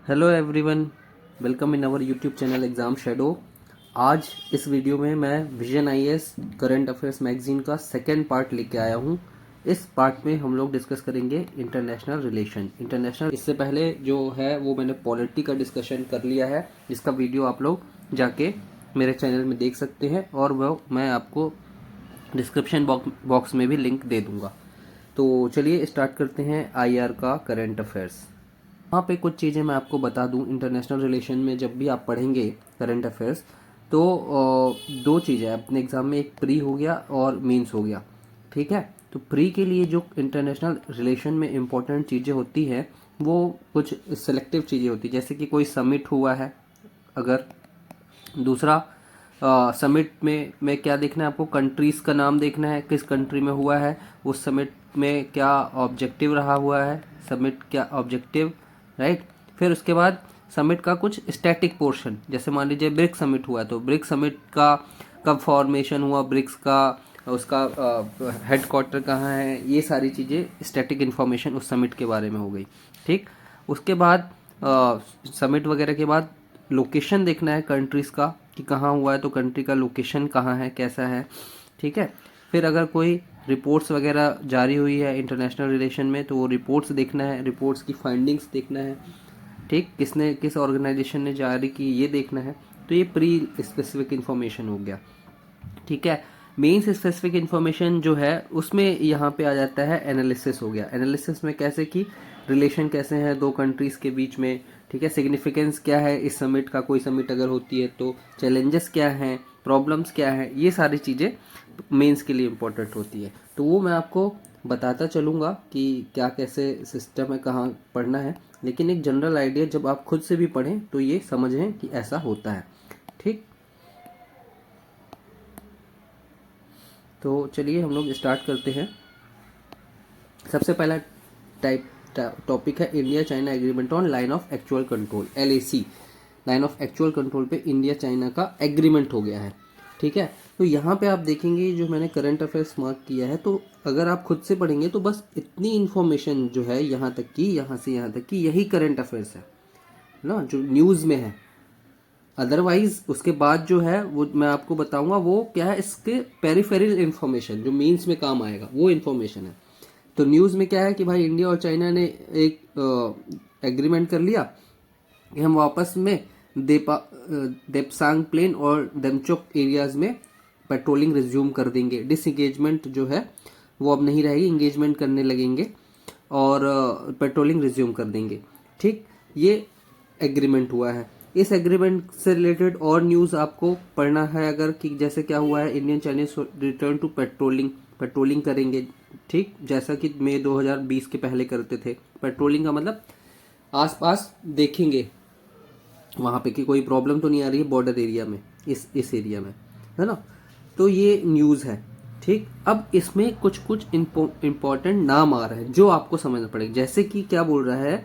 Hello everyone, welcome in our YouTube channel exam shadow. आज इस video में मैं Vision IAS current affairs magazine का सेकेंड पार्ट लेके आया हूँ। इस पार्ट में हम लोग डिस्कस करेंगे इंटरनेशनल रिलेशन। इससे पहले जो है वो मैंने पॉलिटी का डिस्कशन कर लिया है, जिसका वीडियो आप लोग जाके मेरे चैनल में देख सकते हैं और वो मैं आपको डिस्क्रिप्शन बॉक्स में भी लिंक दे दूँगा। तो चलिए स्टार्ट करते हैं आईआर का करंट अफेयर्स। यहाँ पे कुछ चीज़ें मैं आपको बता दूं। इंटरनेशनल रिलेशन में जब भी आप पढ़ेंगे करंट अफेयर्स तो दो चीज़ें अपने एग्ज़ाम में, एक प्री हो गया और मेंस हो गया। ठीक है, तो प्री के लिए जो इंटरनेशनल रिलेशन में इम्पोर्टेंट चीज़ें होती हैं वो कुछ सेलेक्टिव चीज़ें होती हैं, जैसे कि कोई समिट हुआ है। अगर दूसरा समिट में क्या देखना है आपको, कंट्रीज़ का नाम देखना है, किस कंट्री में हुआ है, उस समिट में क्या ऑब्जेक्टिव रहा हुआ है, समिट क्या ऑब्जेक्टिव, राइट। फिर उसके बाद समिट का कुछ स्टैटिक पोर्शन, जैसे मान लीजिए ब्रिक्स समिट हुआ तो ब्रिक्स समिट का कब फॉर्मेशन हुआ, ब्रिक्स का उसका हेड क्वार्टर कहाँ है, ये सारी चीज़ें स्टैटिक इन्फॉर्मेशन उस समिट के बारे में हो गई। ठीक, उसके बाद समिट वगैरह के बाद लोकेशन देखना है कंट्रीज़ का कि कहाँ हुआ है, तो कंट्री का लोकेशन कहाँ है, कैसा है। ठीक है, फिर अगर कोई रिपोर्ट्स वगैरह जारी हुई है इंटरनेशनल रिलेशन में तो वो रिपोर्ट्स देखना है, रिपोर्ट्स की फाइंडिंग्स देखना है। ठीक, किस ऑर्गेनाइजेशन ने जारी की ये देखना है। तो ये प्री स्पेसिफिक इन्फॉर्मेशन हो गया। ठीक है, मेंस स्पेसिफिक इन्फॉर्मेशन जो है उसमें यहाँ पे आ जाता है एनालिसिस हो गया। एनालिसिस में कैसे कि रिलेशन कैसे हैं दो कंट्रीज़ के बीच में। ठीक है, सिग्निफिकेंस क्या है इस समिट का, कोई समिट अगर होती है तो चैलेंजेस क्या हैं, प्रॉब्लम्स क्या हैं, ये सारी चीज़ें मेंस के लिए इम्पोर्टेंट होती है। तो वो मैं आपको बताता चलूँगा कि क्या कैसे सिस्टम है, कहाँ पढ़ना है, लेकिन एक जनरल आइडिया जब आप खुद से भी पढ़ें तो ये समझें कि ऐसा होता है। ठीक, तो चलिए हम लोग स्टार्ट करते हैं। सबसे पहला टॉपिक है India China agreement on line of actual control, LAC। Line of actual control पे इंडिया चाइना का एग्रीमेंट हो गया है। ठीक है, तो यहाँ पे आप देखेंगे जो मैंने करंट अफेयर्स मार्क किया है, तो अगर आप खुद से पढ़ेंगे तो बस इतनी इन्फॉर्मेशन जो है यहाँ तक की, यहाँ से यहाँ तक की, यही करंट अफेयर्स है ना, जो न्यूज़ में है। अदरवाइज उसके बाद जो है वो मैं आपको बताऊंगा वो क्या है, इसके पेरिफेरल इन्फॉर्मेशन जो मीन्स में काम आएगा वो इन्फॉर्मेशन है। तो न्यूज़ में क्या है कि भाई इंडिया और चाइना ने एक एग्रीमेंट कर लिया कि हम वापस में देपसांग प्लेन और देमचोक एरियाज में पेट्रोलिंग रिज्यूम कर देंगे। डिसएंगेजमेंट जो है वो अब नहीं रहेगी, इंगेजमेंट करने लगेंगे और पेट्रोलिंग रिज्यूम कर देंगे। ठीक, ये एग्रीमेंट हुआ है। इस एग्रीमेंट से रिलेटेड और न्यूज़ आपको पढ़ना है अगर, कि जैसे क्या हुआ है, Indian Chinese return to patrolling करेंगे। ठीक, जैसा कि मई 2020 के पहले करते थे। पेट्रोलिंग का मतलब आसपास देखेंगे वहाँ पे कि कोई प्रॉब्लम तो नहीं आ रही है बॉर्डर एरिया में, इस एरिया में, है ना। तो ये न्यूज़ है। ठीक, अब इसमें कुछ कुछ इम्पोर्टेंट नाम आ रहे हैं जो आपको समझना पड़ेगा। जैसे कि क्या बोल रहा है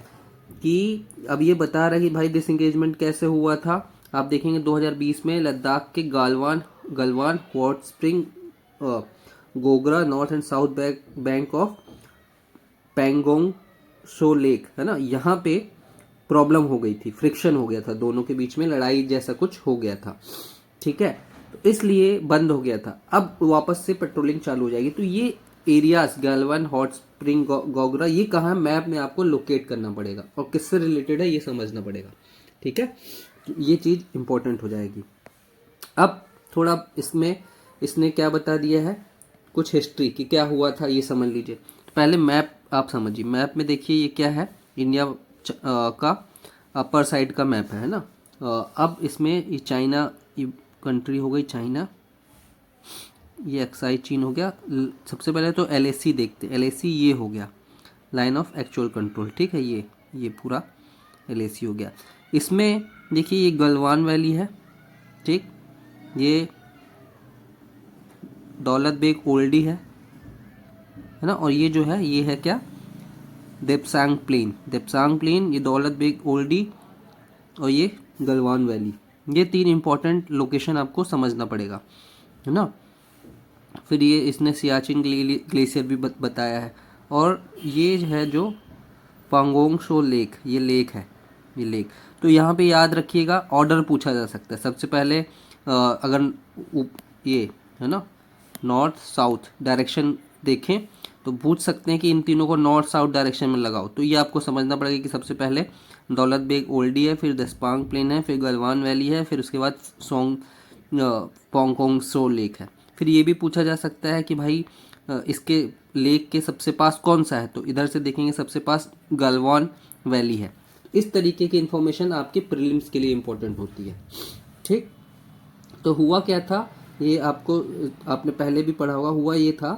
कि अब ये बता रहा है कि भाई डिसएंगेजमेंट कैसे हुआ था। आप देखेंगे 2020 में लद्दाख के Galwan hot spring Gogra north and south bank of Pangong so lake, है ना, यहाँ पे प्रॉब्लम हो गई थी, फ्रिक्शन हो गया था, दोनों के बीच में लड़ाई जैसा कुछ हो गया था। ठीक है, तो इसलिए बंद हो गया था। अब वापस से पेट्रोलिंग चालू हो जाएगी। तो ये areas Galwan hot spring Gogra ये कहाँ है, मैप में आपको लोकेट करना पड़ेगा और किससे रिलेटेड है ये समझना पड़ेगा। ठीक है, तो ये चीज़ इंपॉर्टेंट हो जाएगी। अब थोड़ा इसने क्या बता दिया है, कुछ हिस्ट्री कि क्या हुआ था ये समझ लीजिए। तो पहले मैप आप समझिए। मैप में देखिए ये क्या है, इंडिया का अपर साइड का मैप है ना। अब इसमें ये चाइना कंट्री हो गई, चाइना, ये एक्साई चीन हो गया। सबसे पहले तो LAC देखते, LAC ये हो गया लाइन ऑफ एक्चुअल कंट्रोल। ठीक है, ये पूरा LAC हो गया। इसमें देखिए ये गलवान वैली है। ठीक, ये दौलत बेग ओल्डी है ना, और ये जो है ये है क्या, देपसांग प्लेन, ये दौलत बेग ओल्डी और ये गलवान वैली। ये तीन इंपॉर्टेंट लोकेशन आपको समझना पड़ेगा, है ना। फिर ये इसने सियाचिन ग्लेशियर भी बताया है। और ये है जो पांगोंग शो लेक, ये लेक है। ये लेक। तो यहाँ पे याद रखिएगा ऑर्डर पूछा जा सकता है। सबसे पहले अगर ये है ना नॉर्थ साउथ डायरेक्शन देखें तो पूछ सकते हैं कि इन तीनों को नॉर्थ साउथ डायरेक्शन में लगाओ। तो ये आपको समझना पड़ेगा कि सबसे पहले दौलत बेग ओल्डी है, फिर दसपांग प्लेन है, फिर गलवान वैली है, फिर उसके बाद सोंग पोंगकोंग सो लेक है। फिर ये भी पूछा जा सकता है कि भाई इसके लेक के सबसे पास कौन सा है, तो इधर से देखेंगे सबसे पास गलवान वैली है। इस तरीके की इन्फॉर्मेशन आपके प्रीलिम्स के लिए इम्पोर्टेंट होती है। ठीक, तो हुआ क्या था ये आपको आपने पहले भी पढ़ा होगा। हुआ ये था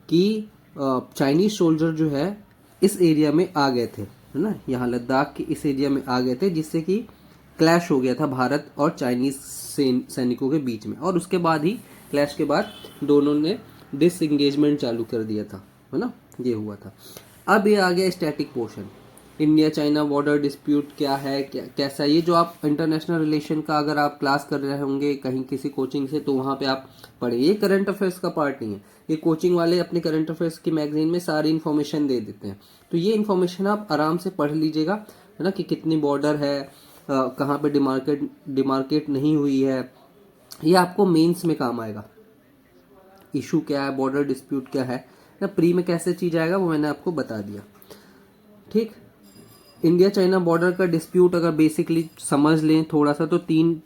कि चाइनीज सोल्जर जो है इस एरिया में आ गए थे, है ना, यहाँ लद्दाख के इस एरिया में आ गए थे, जिससे कि क्लैश हो गया था भारत और चाइनीज सैनिकों के बीच में। और उसके बाद ही क्लैश के बाद दोनों ने डिसएंगेजमेंट चालू कर दिया था, है ना, ये हुआ था। अब ये आ गया static portion, India China border dispute क्या है, कैसा है। ये जो आप इंटरनेशनल रिलेशन का अगर आप क्लास कर रहे होंगे कहीं किसी कोचिंग से, तो वहाँ पे आप पढ़े। ये करंट अफेयर्स का पार्ट नहीं है, ये कोचिंग वाले अपने करंट अफेयर्स की मैगजीन में सारी इन्फॉर्मेशन दे देते हैं। तो ये इन्फॉर्मेशन आप आराम से पढ़ लीजिएगा, है ना, कि कितनी बॉर्डर है, कहाँ पे डिमार्केट नहीं हुई है। ये आपको मेंस में काम आएगा। इशू क्या है, बॉर्डर डिस्प्यूट क्या है ना, प्री में कैसे चीज आएगा वो मैंने आपको बता दिया। ठीक, इंडिया चाइना बॉर्डर का डिस्प्यूट अगर बेसिकली समझ लें थोड़ा सा, तो तीन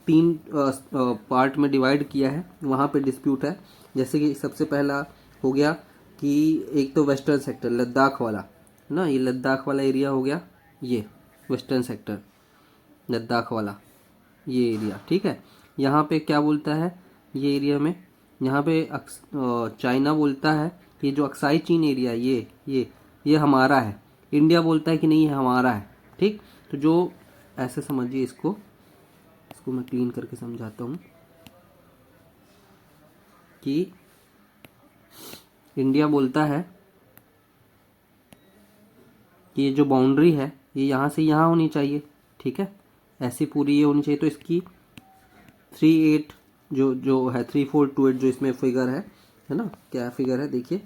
पार्ट में डिवाइड किया है, वहाँ पे डिस्प्यूट है। जैसे कि सबसे पहला हो गया कि एक तो वेस्टर्न सेक्टर लद्दाख वाला ना, ये लद्दाख वाला एरिया हो गया, ये वेस्टर्न सेक्टर लद्दाख वाला ये एरिया। ठीक है, यहाँ पे क्या बोलता है ये एरिया में, यहाँ पे चाइना बोलता है ये जो अक्साई चीन एरिया ये हमारा है। इंडिया बोलता है कि नहीं ये हमारा है। ठीक, तो जो ऐसे समझिए इसको मैं क्लीन करके समझाता हूँ कि इंडिया बोलता है कि ये जो बाउंड्री है ये यहाँ से यहाँ होनी चाहिए। ठीक है, ऐसी पूरी ये होनी चाहिए। तो इसकी 38 जो है 3428 जो इसमें फिगर है ना, क्या फिगर है देखिए,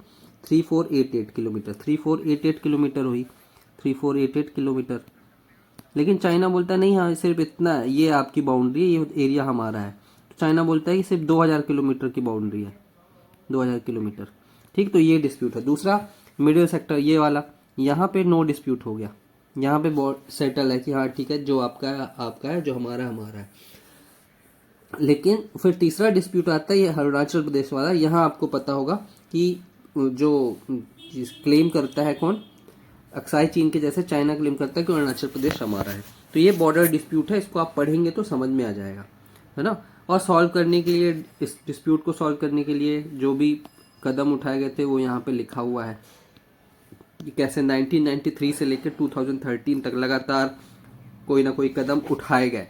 3488 किलोमीटर, 3488 किलोमीटर हुई, 3488 किलोमीटर। लेकिन चाइना बोलता है नहीं हाँ सिर्फ इतना है, ये आपकी बाउंड्री है, ये एरिया हमारा है। तो चाइना बोलता है कि सिर्फ 2000 किलोमीटर की बाउंड्री है, 2000 किलोमीटर। ठीक, तो ये डिस्प्यूट है। दूसरा मिडिल सेक्टर ये वाला, यहाँ पे नो डिस्प्यूट हो गया, यहाँ पे सेटल है कि हाँ ठीक है, जो आपका है आपका है, जो हमारा हमारा है। लेकिन फिर तीसरा डिस्प्यूट आता है ये अरुणाचल प्रदेश वाला। यहाँ आपको पता होगा कि जो क्लेम करता है कौन, अक्साई चीन के जैसे चाइना क्लेम करता है कि अरुणाचल प्रदेश हमारा है। तो ये बॉर्डर डिस्प्यूट है, इसको आप पढ़ेंगे तो समझ में आ जाएगा, है ना। और सॉल्व करने के लिए, इस डिस्प्यूट को सॉल्व करने के लिए जो भी कदम उठाए गए थे वो यहाँ पे लिखा हुआ है कि कैसे 1993 से लेकर 2013 तक लगातार कोई ना कोई कदम उठाए गए,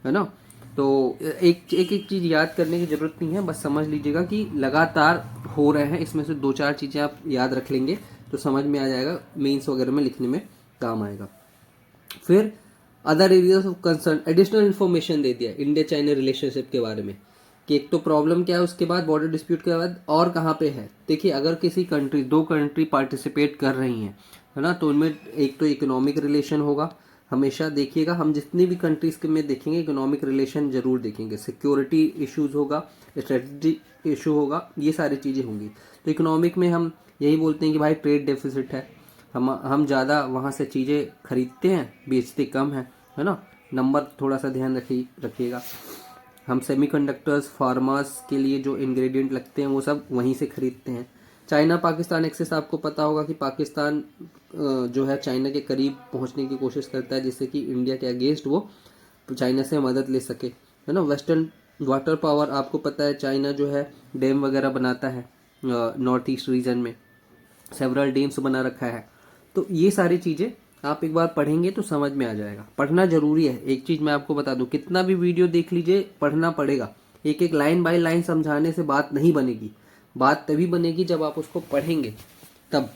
है ना। तो एक चीज़ याद करने की ज़रूरत नहीं है, बस समझ लीजिएगा कि लगातार हो रहे हैं। इसमें से 2-4 चीज़ें आप याद रख लेंगे तो समझ में आ जाएगा, मेंस वगैरह में लिखने में काम आएगा। फिर other areas of concern, additional information दे दिया इंडिया चाइना रिलेशनशिप के बारे में कि एक तो प्रॉब्लम क्या है, उसके बाद बॉर्डर डिस्प्यूट के बाद और कहाँ पे है। देखिए अगर किसी कंट्री, 2 कंट्री पार्टिसिपेट कर रही हैं, है ना, तो उनमें एक तो इकोनॉमिक रिलेशन होगा। हमेशा देखिएगा, हम जितनी भी कंट्रीज के में देखेंगे इकोनॉमिक रिलेशन जरूर देखेंगे। सिक्योरिटी इश्यूज होगा, स्ट्रेटजी इशू होगा, ये सारी चीज़ें होंगी। तो इकोनॉमिक में हम यही बोलते हैं कि भाई ट्रेड डेफिसिट है, हम ज़्यादा वहाँ से चीज़ें खरीदते हैं, बेचते कम है ना। नंबर थोड़ा सा ध्यान रखिएगा। हम सेमीकंडक्टर्स, फार्मास के लिए जो इंग्रेडिएंट लगते हैं वो सब वहीं से खरीदते हैं। चाइना पाकिस्तान एक्सेस, आपको पता होगा कि पाकिस्तान जो है चाइना के करीब पहुंचने की कोशिश करता है, जिससे कि इंडिया के अगेंस्ट वो चाइना से मदद ले सके, है ना। वेस्टर्न वाटर पावर, आपको पता है चाइना जो है डैम वगैरह बनाता है नॉर्थ ईस्ट रीजन में, सेवरल डैम्स बना रखा है। तो ये सारी चीज़ें आप एक बार पढ़ेंगे तो समझ में आ जाएगा। पढ़ना जरूरी है। एक चीज़ मैं आपको बता दूं, कितना भी वीडियो देख लीजिए, पढ़ना पड़ेगा। एक एक लाइन बाय लाइन समझाने से बात नहीं बनेगी, बात तभी बनेगी जब आप उसको पढ़ेंगे तब।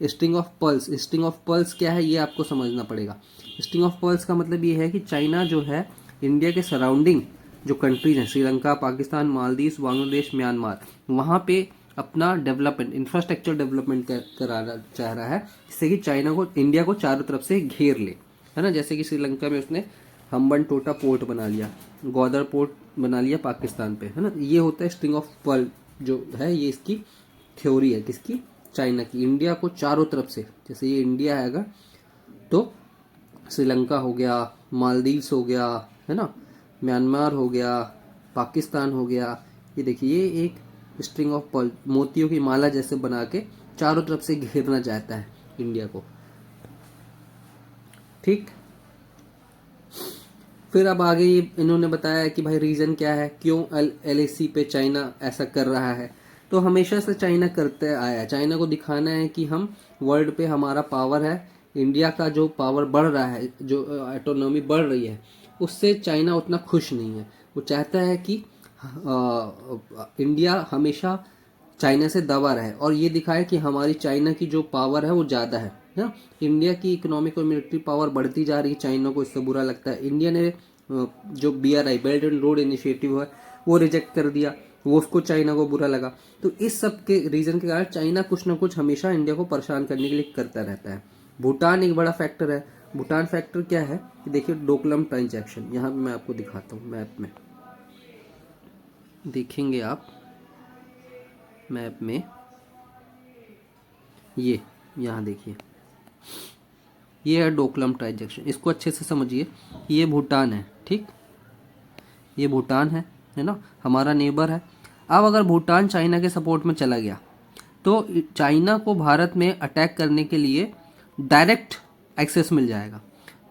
String of pulse, string of pulse क्या है ये आपको समझना पड़ेगा। स्ट्रिंग ऑफ पल्स का मतलब ये है कि चाइना जो है इंडिया के सराउंडिंग जो कंट्रीज हैं, श्रीलंका, पाकिस्तान, मालदीव, बांग्लादेश, म्यांमार, वहाँ पे अपना डेवलपमेंट, इंफ्रास्ट्रक्चर डेवलपमेंट कराना चाह रहा है, जिससे कि चाइना को, इंडिया को चारों तरफ से घेर ले। है ना। जैसे कि श्रीलंका में उसने हम्बनटोटा पोर्ट बना लिया, ग्वादर पोर्ट बना लिया पाकिस्तान पे, है ना। ये होता है स्ट्रिंग ऑफ पर्ल जो है, ये इसकी थ्योरी है किसकी, चाइना की। इंडिया को चारों तरफ से, जैसे ये इंडिया है अगर, तो श्रीलंका हो गया, मालदीव्स हो गया, है ना, म्यांमार हो गया, पाकिस्तान हो गया, ये देखिए ये एक स्ट्रिंग ऑफ पर्ल, मोतियों की माला जैसे बना के चारों तरफ से घेरना चाहता है इंडिया को, ठीक। फिर अब आगे ये इन्होंने बताया कि भाई रीज़न क्या है, क्यों LAC पे चाइना ऐसा कर रहा है। तो हमेशा से चाइना करते आया है, चाइना को दिखाना है कि हम वर्ल्ड पे हमारा पावर है, इंडिया का जो पावर बढ़ रहा है, जो इकोनॉमी बढ़ रही है, उससे चाइना उतना खुश नहीं है। वो चाहता है कि इंडिया हमेशा चाइना से दबा रहे और ये दिखाए कि हमारी चाइना की जो पावर है वो ज़्यादा है ना। इंडिया की इकोनॉमिक और मिलिट्री पावर बढ़ती जा रही है, चाइना को इससे बुरा लगता है। इंडिया ने जो BRI belt and road initiative है वो रिजेक्ट कर दिया, वो उसको चाइना को बुरा लगा। तो इस सब के रीज़न के कारण चाइना कुछ ना कुछ हमेशा इंडिया को परेशान करने के लिए करता रहता है। भूटान एक बड़ा फैक्टर है। भूटान फैक्टर क्या है कि देखिए डोकलम ट्रांजैक्शन, यहाँ मैं आपको दिखाता हूँ मैप में, देखेंगे आप मैप में, ये यहाँ देखिए, ये है डोकलम ट्रांजैक्शन। इसको अच्छे से समझिए, ये भूटान है, ठीक, ये भूटान है ना, हमारा नेबर है। अब अगर भूटान चाइना के सपोर्ट में चला गया तो चाइना को भारत में अटैक करने के लिए डायरेक्ट एक्सेस मिल जाएगा।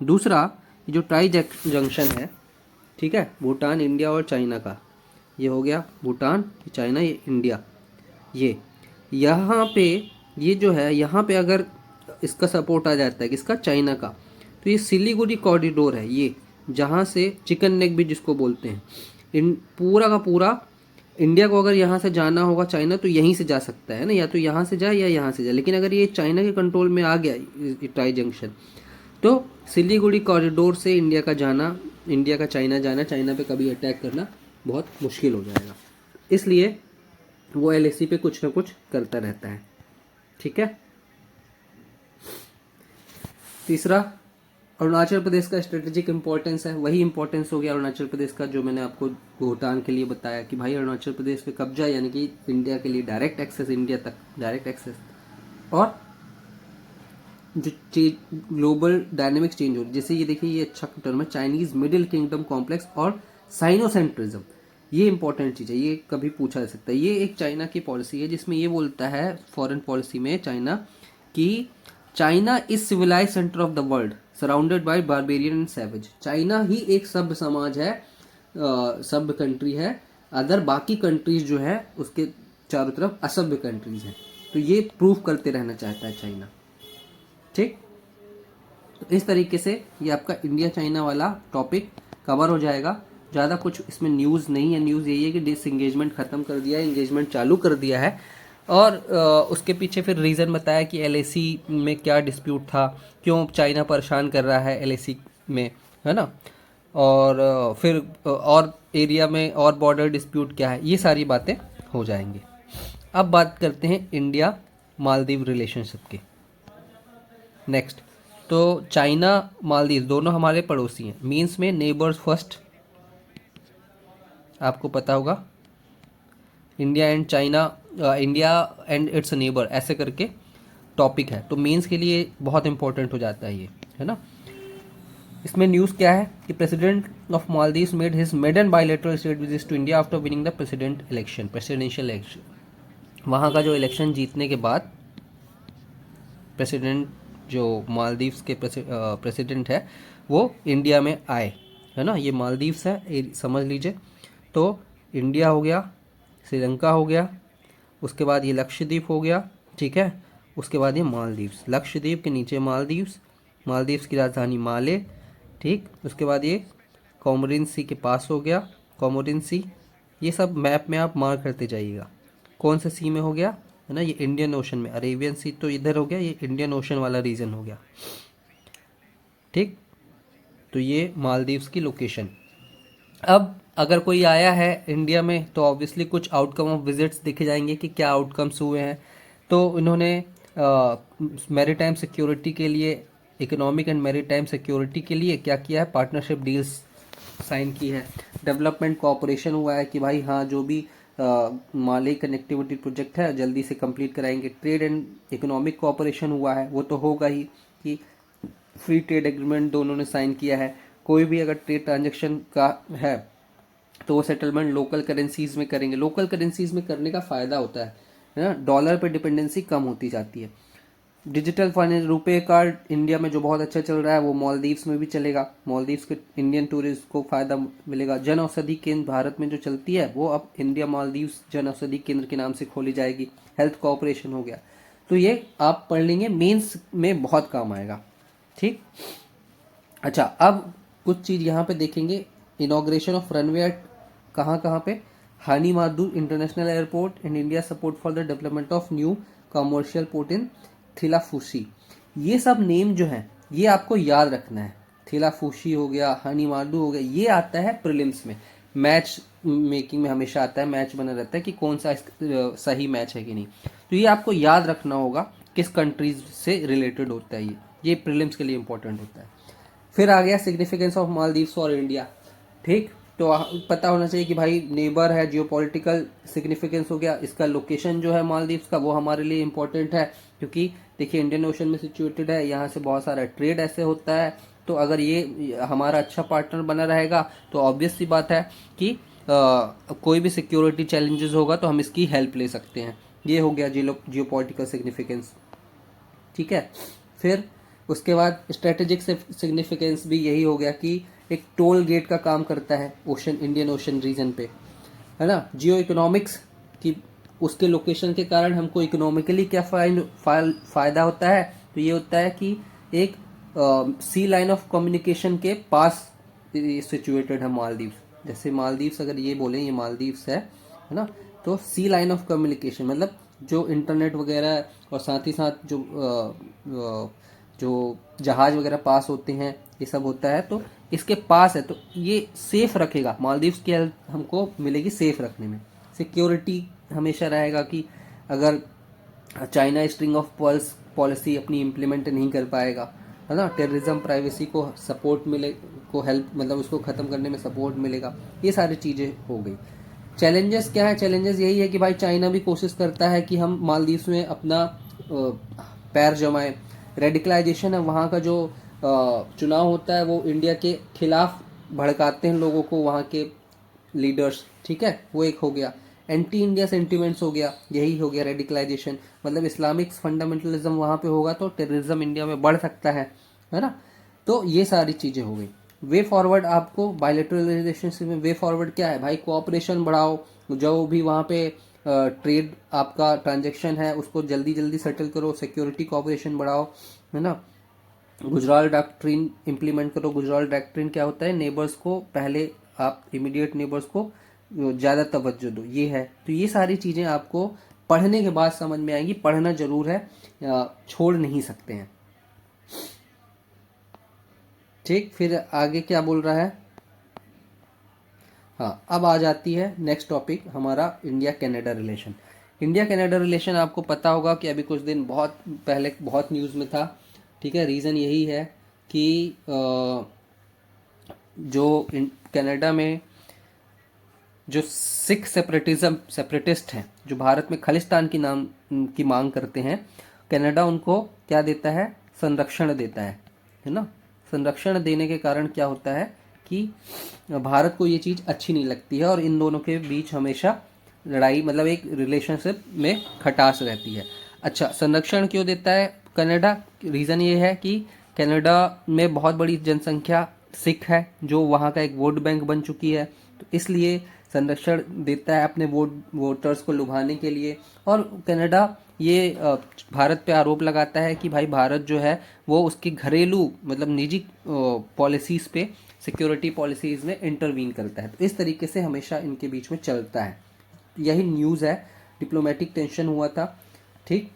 दूसरा, जो ट्राई जंक्शन है, ठीक है, भूटान, इंडिया और चाइना का, ये हो गया भूटान, चाइना, ये इंडिया, ये यहाँ पे, ये जो है यहाँ पे अगर इसका सपोर्ट आ जाता है, किसका, चाइना का, तो ये सिलीगुड़ी कॉरिडोर है, ये जहाँ से चिकन नेक भी जिसको बोलते हैं, इन पूरा का पूरा इंडिया को अगर यहाँ से जाना होगा चाइना तो यहीं से जा सकता है ना, या तो यहाँ से जाए या यहाँ से जाए। लेकिन अगर ये चाइना के कंट्रोल में आ गया ट्राई जंक्शन, तो सिलीगुड़ी कॉरिडोर से इंडिया का जाना, इंडिया का चाइना जाना, चाइना पे कभी अटैक करना बहुत मुश्किल हो जाएगा। इसलिए वो LAC पे कुछ ना कुछ करता रहता है, ठीक है। तीसरा, अरुणाचल प्रदेश का स्ट्रेटेजिक इंपॉर्टेंस है। वही इंपॉर्टेंस हो गया अरुणाचल प्रदेश का जो मैंने आपको भूटान के लिए बताया कि भाई अरुणाचल प्रदेश पे कब्जा, यानी कि इंडिया के लिए डायरेक्ट एक्सेस, इंडिया तक डायरेक्ट एक्सेस, और जो ग्लोबल डायनेमिक्स चेंज हो रही, जैसे ये देखिए, ये अच्छा टर्म है, चाइनीज मिडिल किंगडम कॉम्प्लेक्स और साइनोसेंट्रिज्म। ये इंपॉर्टेंट चीज़ है, ये कभी पूछा जा सकता है। ये एक चाइना की पॉलिसी है जिसमें ये बोलता है फॉरेन पॉलिसी में चाइना कि China is civilize centre of the world surrounded by barbarian and savage. China ही एक सभ्य समाज है, सभ्य कंट्री है, अदर बाकी कंट्रीज जो है उसके चारों तरफ असभ्य कंट्रीज हैं। तो ये प्रूव करते रहना चाहता है चाइना, ठीक। तो इस तरीके से ये आपका इंडिया चाइना वाला टॉपिक कवर हो जाएगा। ज़्यादा कुछ इसमें न्यूज़ नहीं है, न्यूज़ यही है कि डिसएंगेजमेंट ख़त्म कर दिया है, इंगेजमेंट चालू कर दिया है। और उसके पीछे फिर रीज़न बताया कि LAC में क्या डिस्प्यूट था, क्यों चाइना परेशान कर रहा है LAC में, है ना, और फिर और एरिया में और बॉर्डर डिस्प्यूट क्या है, ये सारी बातें हो जाएंगी। अब बात करते हैं इंडिया मालदीव रिलेशनशिप की। नेक्स्ट, तो चाइना मालदीव दोनों हमारे पड़ोसी हैं, मीन्स में नेबर्स फर्स्ट, आपको पता होगा, India and China, India and it's neighbour, ऐसे करके टॉपिक है। तो मेंस के लिए बहुत इंपॉर्टेंट हो जाता है ये, है ना। इसमें न्यूज़ क्या है कि president of Maldives made his maiden bilateral state visit to India after winning the presidential election. वहाँ का जो इलेक्शन जीतने के बाद प्रेसिडेंट, जो मालदीव्स के प्रेसिडेंट है, वो इंडिया में आए, है ना। ये मालदीव्स है, समझ लीजिए। तो इंडिया हो गया, श्रीलंका हो गया, उसके बाद ये लक्षद्वीप हो गया, ठीक है, उसके बाद ये मालदीव्स, लक्षद्वीप के नीचे मालदीव्स, मालदीव्स की राजधानी माले, ठीक, उसके बाद ये कोमोरिन सी के पास हो गया, कोमोरिन सी। ये सब मैप में आप मार्क करते जाइएगा, कौन से सी में हो गया, है ना, ये इंडियन ओशन में, अरेबियन सी तो इधर हो गया, ये इंडियन ओशन वाला रीजन हो गया, ठीक। तो ये मालदीव्स की लोकेशन। अब अगर कोई आया है इंडिया में तो ऑब्वियसली कुछ आउटकम ऑफ विजिट्स देखे जाएंगे कि क्या आउटकम्स हुए हैं। तो इन्होंने मैरीटाइम सिक्योरिटी के लिए इकोनॉमिक एंड मैरीटाइम सिक्योरिटी के लिए क्या किया है, पार्टनरशिप डील्स साइन की है। डेवलपमेंट कोऑपरेशन हुआ है कि भाई हाँ जो भी माली कनेक्टिविटी प्रोजेक्ट है जल्दी से कंप्लीट कराएंगे। ट्रेड एंड इकोनॉमिक कोऑपरेशन हुआ है, वो तो होगा ही कि फ्री ट्रेड एग्रीमेंट दोनों ने साइन किया है। कोई भी अगर ट्रेड ट्रांजेक्शन का है तो वो सेटलमेंट लोकल करेंसीज में करेंगे। लोकल करेंसीज में करने का फ़ायदा होता है ना, डॉलर पे डिपेंडेंसी कम होती जाती है। Digital finance, RuPay card India में जो बहुत अच्छा चल रहा है वो मालदीव्स में भी चलेगा। मालदीव्स के इंडियन टूरिस्ट को फ़ायदा मिलेगा। जन औषधि केंद्र भारत में जो चलती है वो अब इंडिया मालदीव्स जन औषधि केंद्र के नाम से खोली जाएगी। हेल्थ कोऑपरेशन हो गया। तो ये आप पढ़ लेंगे, मेंस में बहुत काम आएगा। ठीक, अच्छा अब कुछ चीज़ यहाँ पे देखेंगे। इनॉग्रेशन ऑफ रनवे कहाँ कहाँ पे, Hanimaadhoo international airport and India support for the development of new commercial port in Thilafushi. ये सब नेम जो है ये आपको याद रखना है। थिलाफूसी हो गया, हानी मादू हो गया, ये आता है प्रीलिम्स में। मैच मेकिंग में हमेशा आता है, मैच बना रहता है कि कौन सा सही मैच है कि नहीं। तो ये आपको याद रखना होगा किस कंट्रीज से रिलेटेड होता है। ये प्रीलिम्स के लिए इंपॉर्टेंट होता है। फिर आ गया significance of Maldives for India. ठीक, तो पता होना चाहिए कि भाई नेबर है, जियोपॉलिटिकल सिग्निफिकेंस हो गया। इसका लोकेशन जो है मालदीव्स का वो हमारे लिए इंपॉर्टेंट है, क्योंकि देखिए इंडियन ओशन में सिचुएटेड है, यहाँ से बहुत सारा ट्रेड ऐसे होता है। तो अगर ये हमारा अच्छा पार्टनर बना रहेगा तो ऑब्वियस सी बात है कि कोई भी सिक्योरिटी चैलेंजेस होगा तो हम इसकी हेल्प ले सकते हैं। ये हो गया जियोपॉलिटिकल सिग्निफिकेंस। ठीक है, फिर उसके बाद स्ट्रेटेजिक सिग्निफिकेंस भी यही हो गया कि एक टोल गेट का काम करता है ओशन, इंडियन ओशन रीजन पे, है ना। जियो इकोनॉमिक्स की उसके लोकेशन के कारण हमको इकोनॉमिकली क्या फ़ायदा होता है, तो ये होता है कि एक सी लाइन ऑफ कम्युनिकेशन के पास सिचुएटेड है मालदीव्स। जैसे मालदीव्स अगर ये बोलें ये मालदीव्स है ना, तो सी लाइन ऑफ कम्युनिकेशन मतलब जो इंटरनेट वगैरह और साथ ही साथ जो जहाज वगैरह पास होते हैं ये सब होता है, तो इसके पास है, तो ये सेफ रखेगा। मालदीव्स की हेल्प हमको मिलेगी सेफ रखने में। सिक्योरिटी हमेशा रहेगा कि अगर China string of pearls policy अपनी इम्प्लीमेंट नहीं कर पाएगा, है ना, टेररिज्म प्राइवेसी को सपोर्ट मिले, को हेल्प मतलब उसको ख़त्म करने में सपोर्ट मिलेगा। ये सारी चीज़ें हो गई। चैलेंजेस क्या है, चैलेंजेस यही है कि भाई चाइना भी कोशिश करता है कि हम मालदीव्स में अपना पैर जमाएं। रेडिकलाइजेशन है, वहाँ का जो चुनाव होता है वो इंडिया के खिलाफ भड़काते हैं लोगों को वहाँ के लीडर्स। ठीक है, वो एक हो गया। एंटी इंडिया सेंटिमेंट्स हो गया, यही हो गया रेडिकलाइजेशन। मतलब इस्लामिक फंडामेंटलिज्म वहाँ पे होगा तो टेररिज्म इंडिया में बढ़ सकता है ना। तो ये सारी चीज़ें हो गई। वे फॉरवर्ड आपको बायलैटरल रिलेशनशिप में वे फॉरवर्ड क्या है भाई, कोऑपरेशन बढ़ाओ। जो भी वहाँ पे ट्रेड आपका ट्रांजेक्शन है उसको जल्दी जल्दी सेटल करो। सिक्योरिटी कोऑपरेशन बढ़ाओ, है ना। गुजरात डॉक्ट्रिन इम्प्लीमेंट करो। गुजरात डॉक्ट्रिन क्या होता है, नेबर्स को पहले आप इमीडिएट नेबर्स को ज़्यादा तवज्जो दो, ये है। तो ये सारी चीज़ें आपको पढ़ने के बाद समझ में आएंगी, पढ़ना जरूर है, छोड़ नहीं सकते हैं। ठीक, फिर आगे क्या बोल रहा है, हाँ अब आ जाती है नेक्स्ट टॉपिक हमारा India Canada relation. India Canada relation आपको पता होगा कि अभी कुछ दिन बहुत पहले बहुत न्यूज़ में था। ठीक है, रीज़न यही है कि जो कनाडा में जो सिख सेपरेटिस्ट हैं जो भारत में खालिस्तान की मांग करते हैं, कनाडा उनको क्या देता है, संरक्षण देता है ना। संरक्षण देने के कारण क्या होता है कि भारत को ये चीज़ अच्छी नहीं लगती है और इन दोनों के बीच हमेशा लड़ाई, मतलब एक रिलेशनशिप में खटास रहती है। अच्छा, संरक्षण क्यों देता है कनाडा, रीज़न ये है कि कनाडा में बहुत बड़ी जनसंख्या सिख है जो वहाँ का एक वोट बैंक बन चुकी है, तो इसलिए संरक्षण देता है अपने वोटर्स को लुभाने के लिए। और कनाडा ये भारत पे आरोप लगाता है कि भाई भारत जो है वो उसकी घरेलू मतलब निजी पॉलिसीज़ पे, सिक्योरिटी पॉलिसीज़ में इंटरवीन करता है। तो इस तरीके से हमेशा इनके बीच में चलता है। यही न्यूज़ है, डिप्लोमेटिक टेंशन हुआ था। ठीक,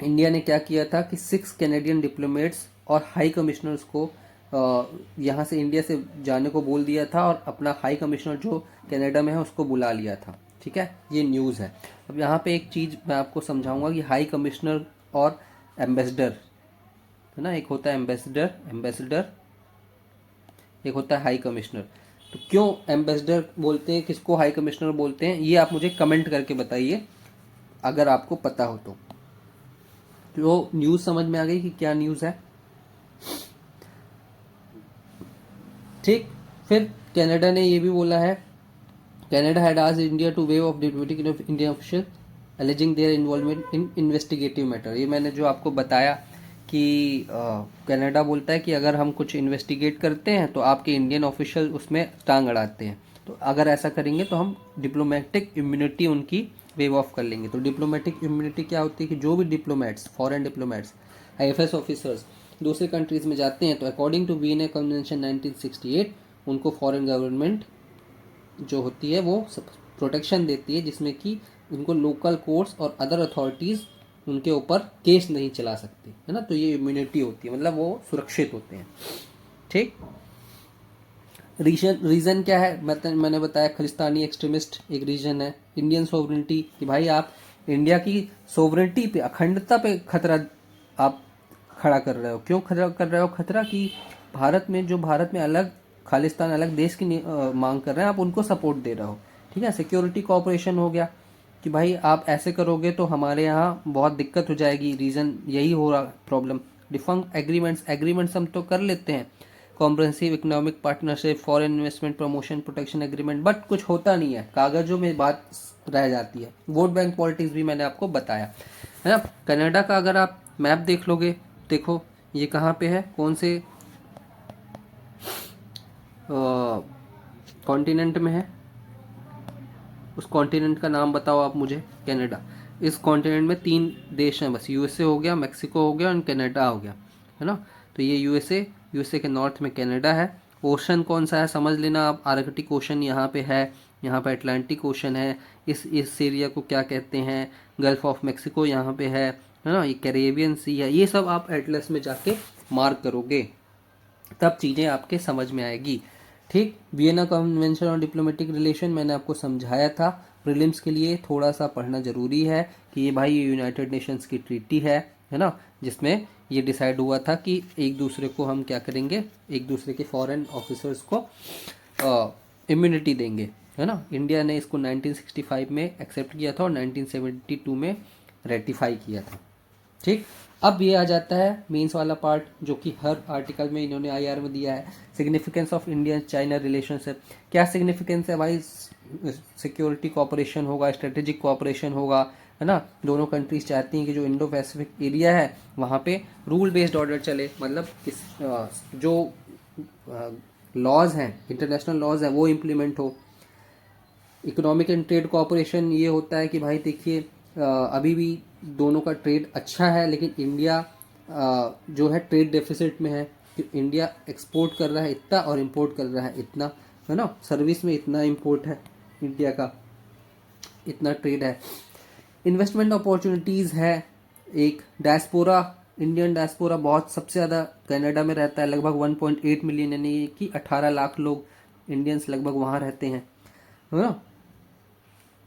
इंडिया ने क्या किया था कि 6 कैनेडियन डिप्लोमेट्स और हाई कमिश्नर्स को यहाँ से इंडिया से जाने को बोल दिया था और अपना हाई कमिश्नर जो कनाडा में है उसको बुला लिया था। ठीक है, ये न्यूज़ है। अब यहाँ पे एक चीज़ मैं आपको समझाऊंगा कि हाई कमिश्नर और एम्बेसडर है ना, एक होता है एम्बेसडर, एक होता है हाई कमिश्नर। तो क्यों एम्बेसडर बोलते हैं, किसको हाई कमिश्नर बोलते हैं, ये आप मुझे कमेंट करके बताइए अगर आपको पता हो तो। न्यूज़ समझ में आ गई कि क्या न्यूज़ है। ठीक, फिर कनाडा ने ये भी बोला है, Canada had asked India to wave off diplomatic Indian official alleging their involvement in investigative matter. ये मैंने जो आपको बताया कि कनाडा बोलता है कि अगर हम कुछ इन्वेस्टिगेट करते हैं तो आपके इंडियन ऑफिशियल उसमें टांग अड़ाते हैं, तो अगर ऐसा करेंगे तो हम डिप्लोमेटिक इम्यूनिटी उनकी वेव ऑफ कर लेंगे। तो डिप्लोमेटिक इम्यूनिटी क्या होती है कि जो भी diplomats, foreign diplomats, IFS officers दूसरे कंट्रीज में जाते हैं तो अकॉर्डिंग टू वीएनए कन्वेंशन 1968 उनको फॉरेन गवर्नमेंट जो होती है वो प्रोटेक्शन देती है, जिसमें कि उनको लोकल कोर्ट्स और अदर अथॉरिटीज़ उनके ऊपर केस नहीं चला सकती, है ना। तो ये इम्यूनिटी होती है, मतलब वो सुरक्षित होते हैं। ठीक, रीज़न क्या है, मैंने बताया खालिस्तानी एक्सट्रीमिस्ट एक रीजन है। इंडियन सोवरेनिटी, कि भाई आप इंडिया की सोवरेनिटी पे, अखंडता पे खतरा आप खड़ा कर रहे हो। क्यों खतरा कर रहे हो, खतरा कि भारत में अलग खालिस्तान, अलग देश की मांग कर रहे हैं, आप उनको सपोर्ट दे रहे हो। ठीक है, सिक्योरिटी कोऑपरेशन हो गया कि भाई आप ऐसे करोगे तो हमारे यहाँ बहुत दिक्कत हो जाएगी, रीज़न यही हो रहा प्रॉब्लम। डिफंक्ट एग्रीमेंट्स हम तो कर लेते हैं, comprehensive economic partnership, foreign investment promotion protection agreement, but कुछ होता नहीं है, कागजों में बात रह जाती है। वोट बैंक पॉलिटिक्स भी मैंने आपको बताया, है ना। कनाडा का अगर आप मैप देख लोगे, देखो ये कहाँ पे है, कौन से कॉन्टिनेंट में है, उस कॉन्टिनेंट का नाम बताओ आप मुझे। कनाडा, इस कॉन्टिनेंट में 3 देश हैं बस, यूएसए हो गया, मैक्सिको हो गया और कनाडा हो गया, है ना। तो ये यूएसए के नॉर्थ में कनाडा है। ओशन कौन सा है समझ लेना आप, आर्कटिक ओशन यहाँ पे है, यहाँ पे अटलांटिक ओशन है। इस एरिया को क्या कहते हैं, गल्फ ऑफ मैक्सिको यहाँ पे है ना। ये कैरेबियन सी है। ये सब आप एटलस में जाके मार्क करोगे, तब चीज़ें आपके समझ में आएगी। ठीक, Vienna convention on diplomatic relation मैंने आपको समझाया था। प्रीलिम्स के लिए थोड़ा सा पढ़ना जरूरी है कि ये भाई यूनाइटेड नेशंस की ट्रीटी है ना, जिसमें ये डिसाइड हुआ था कि एक दूसरे को हम क्या करेंगे, एक दूसरे के फॉरेन ऑफिसर्स को इम्यूनिटी देंगे, है ना। इंडिया ने इसको 1965 में एक्सेप्ट किया था और 1972 में रेटिफाई किया था। ठीक, अब ये आ जाता है मेंस वाला पार्ट, जो कि हर आर्टिकल में इन्होंने आईआर में दिया है। Significance of Indian China relationship, क्या सिग्निफिकेंस है भाई, सिक्योरिटी कोऑपरेशन होगा, स्ट्रेटेजिक कोऑपरेशन होगा, है ना। दोनों कंट्रीज चाहती हैं कि जो इंडो पैसिफिक एरिया है वहाँ पे रूल बेस्ड ऑर्डर चले, मतलब जो लॉज हैं, इंटरनेशनल लॉज हैं, वो इम्प्लीमेंट हो। इकोनॉमिक एंड ट्रेड कोऑपरेशन ये होता है कि भाई देखिए अभी भी दोनों का ट्रेड अच्छा है, लेकिन इंडिया जो है ट्रेड डेफिसिट में है कि इंडिया एक्सपोर्ट कर रहा है इतना और इंपोर्ट कर रहा है इतना, है ना। सर्विस में इतना इंपोर्ट है इंडिया का, इतना ट्रेड है। इन्वेस्टमेंट अपॉर्चुनिटीज़ है। एक डायस्पोरा, इंडियन डायस्पोरा बहुत सबसे ज़्यादा कनाडा में रहता है, लगभग 1.8 मिलियन, यानी कि 18 लाख लोग इंडियंस लगभग वहाँ रहते हैं, है ना।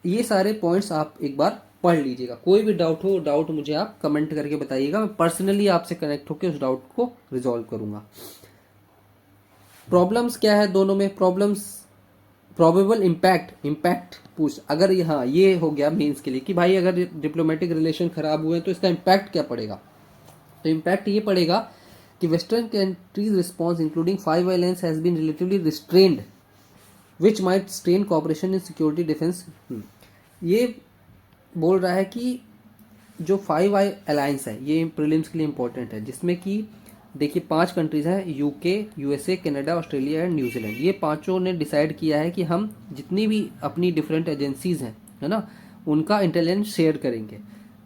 ये सारे पॉइंट्स आप एक बार पढ़ लीजिएगा। कोई भी डाउट मुझे आप कमेंट करके बताइएगा, मैं पर्सनली आपसे कनेक्ट होकर उस डाउट को रिजॉल्व करूंगा। प्रॉब्लम्स क्या है दोनों में, प्रॉब्लम्स प्रोबेबल इम्पैक्ट पूछ, अगर हाँ ये हो गया मेंस के लिए कि भाई अगर डिप्लोमेटिक रिलेशन खराब हुए तो इसका इम्पैक्ट क्या पड़ेगा। तो इम्पैक्ट ये पड़ेगा कि western countries response including 5 islands has been relatively restrained which might strain cooperation in security defence. ये बोल रहा है कि जो 5 अलायंस है ये प्रीलिम्स के लिए इंपॉर्टेंट है, जिसमें कि देखिए 5 कंट्रीज हैं, UK, USA, Canada, Australia and New Zealand. ये पांचों ने डिसाइड किया है कि हम जितनी भी अपनी डिफरेंट एजेंसीज हैं, है ना, उनका इंटेलिजेंस शेयर करेंगे।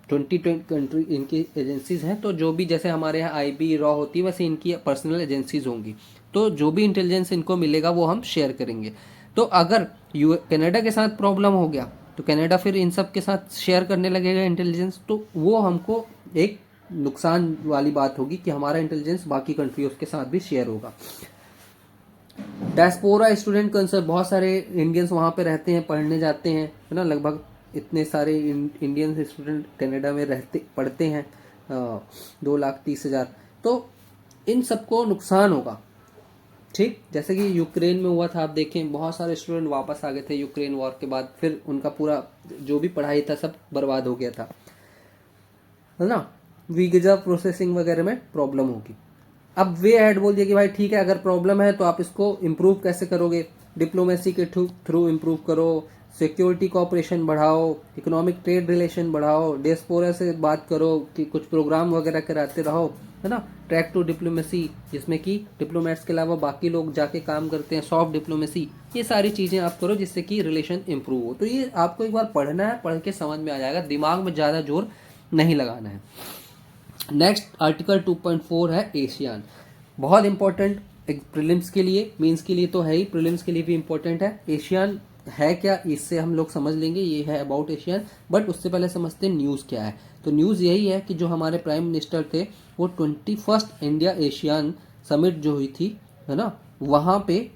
20 कंट्री इनकी एजेंसीज हैं, तो जो भी जैसे हमारे यहाँ आईबी रॉ होती है वैसे इनकी पर्सनल एजेंसीज होंगी, तो जो भी इंटेलिजेंस इनको मिलेगा वो हम शेयर करेंगे। तो अगर कनाडा के साथ प्रॉब्लम हो गया तो कनाडा फिर इन सब के साथ शेयर करने लगेगा इंटेलिजेंस, तो वो हमको एक नुकसान वाली बात होगी कि हमारा इंटेलिजेंस बाकी कंट्रीज के साथ भी शेयर होगा। डायस्पोरा स्टूडेंट कंसर्न, बहुत सारे इंडियंस वहाँ पे रहते हैं, पढ़ने जाते हैं, है ना। लगभग इतने सारे इंडियन स्टूडेंट कनाडा में रहते पढ़ते हैं, 2,30,000। तो इन सबको नुकसान होगा। ठीक, जैसे कि यूक्रेन में हुआ था, आप देखें बहुत सारे स्टूडेंट वापस आ गए थे यूक्रेन वॉर के बाद, फिर उनका पूरा जो भी पढ़ाई था सब बर्बाद हो गया था, है ना। वीजा प्रोसेसिंग वगैरह में प्रॉब्लम होगी। अब वे ऐड बोल दिया कि भाई ठीक है, अगर प्रॉब्लम है तो आप इसको इम्प्रूव कैसे करोगे, डिप्लोमेसी के थ्रू इम्प्रूव करो, सिक्योरिटी कोऑपरेशन बढ़ाओ, इकोनॉमिक ट्रेड रिलेशन बढ़ाओ, डियास्पोरा से बात करो कि कुछ प्रोग्राम वगैरह कराते रहो, है ना। ट्रैक टू डिप्लोमेसी, जिसमें कि डिप्लोमेट्स के अलावा बाकी लोग जाके काम करते हैं, सॉफ्ट डिप्लोमेसी, ये सारी चीज़ें आप करो जिससे कि रिलेशन इंप्रूव हो। तो ये आपको एक बार पढ़ना है, पढ़ के समझ में आ जाएगा, दिमाग में ज़्यादा जोर नहीं लगाना है। नेक्स्ट आर्टिकल 2.4 है एशियान, बहुत इंपॉर्टेंट, एक प्रीलिम्स के लिए, मेंस के लिए तो है ही, प्रीलिम्स के लिए भी इंपॉर्टेंट है। एशियान है क्या, इससे हम लोग समझ लेंगे, ये है अबाउट एशियन, बट उससे पहले समझते हैं न्यूज़ क्या है। तो न्यूज़ यही है कि जो हमारे प्राइम मिनिस्टर थे वो 21st इंडिया एशियान समिट जो हुई थी, है ना, वहाँ पे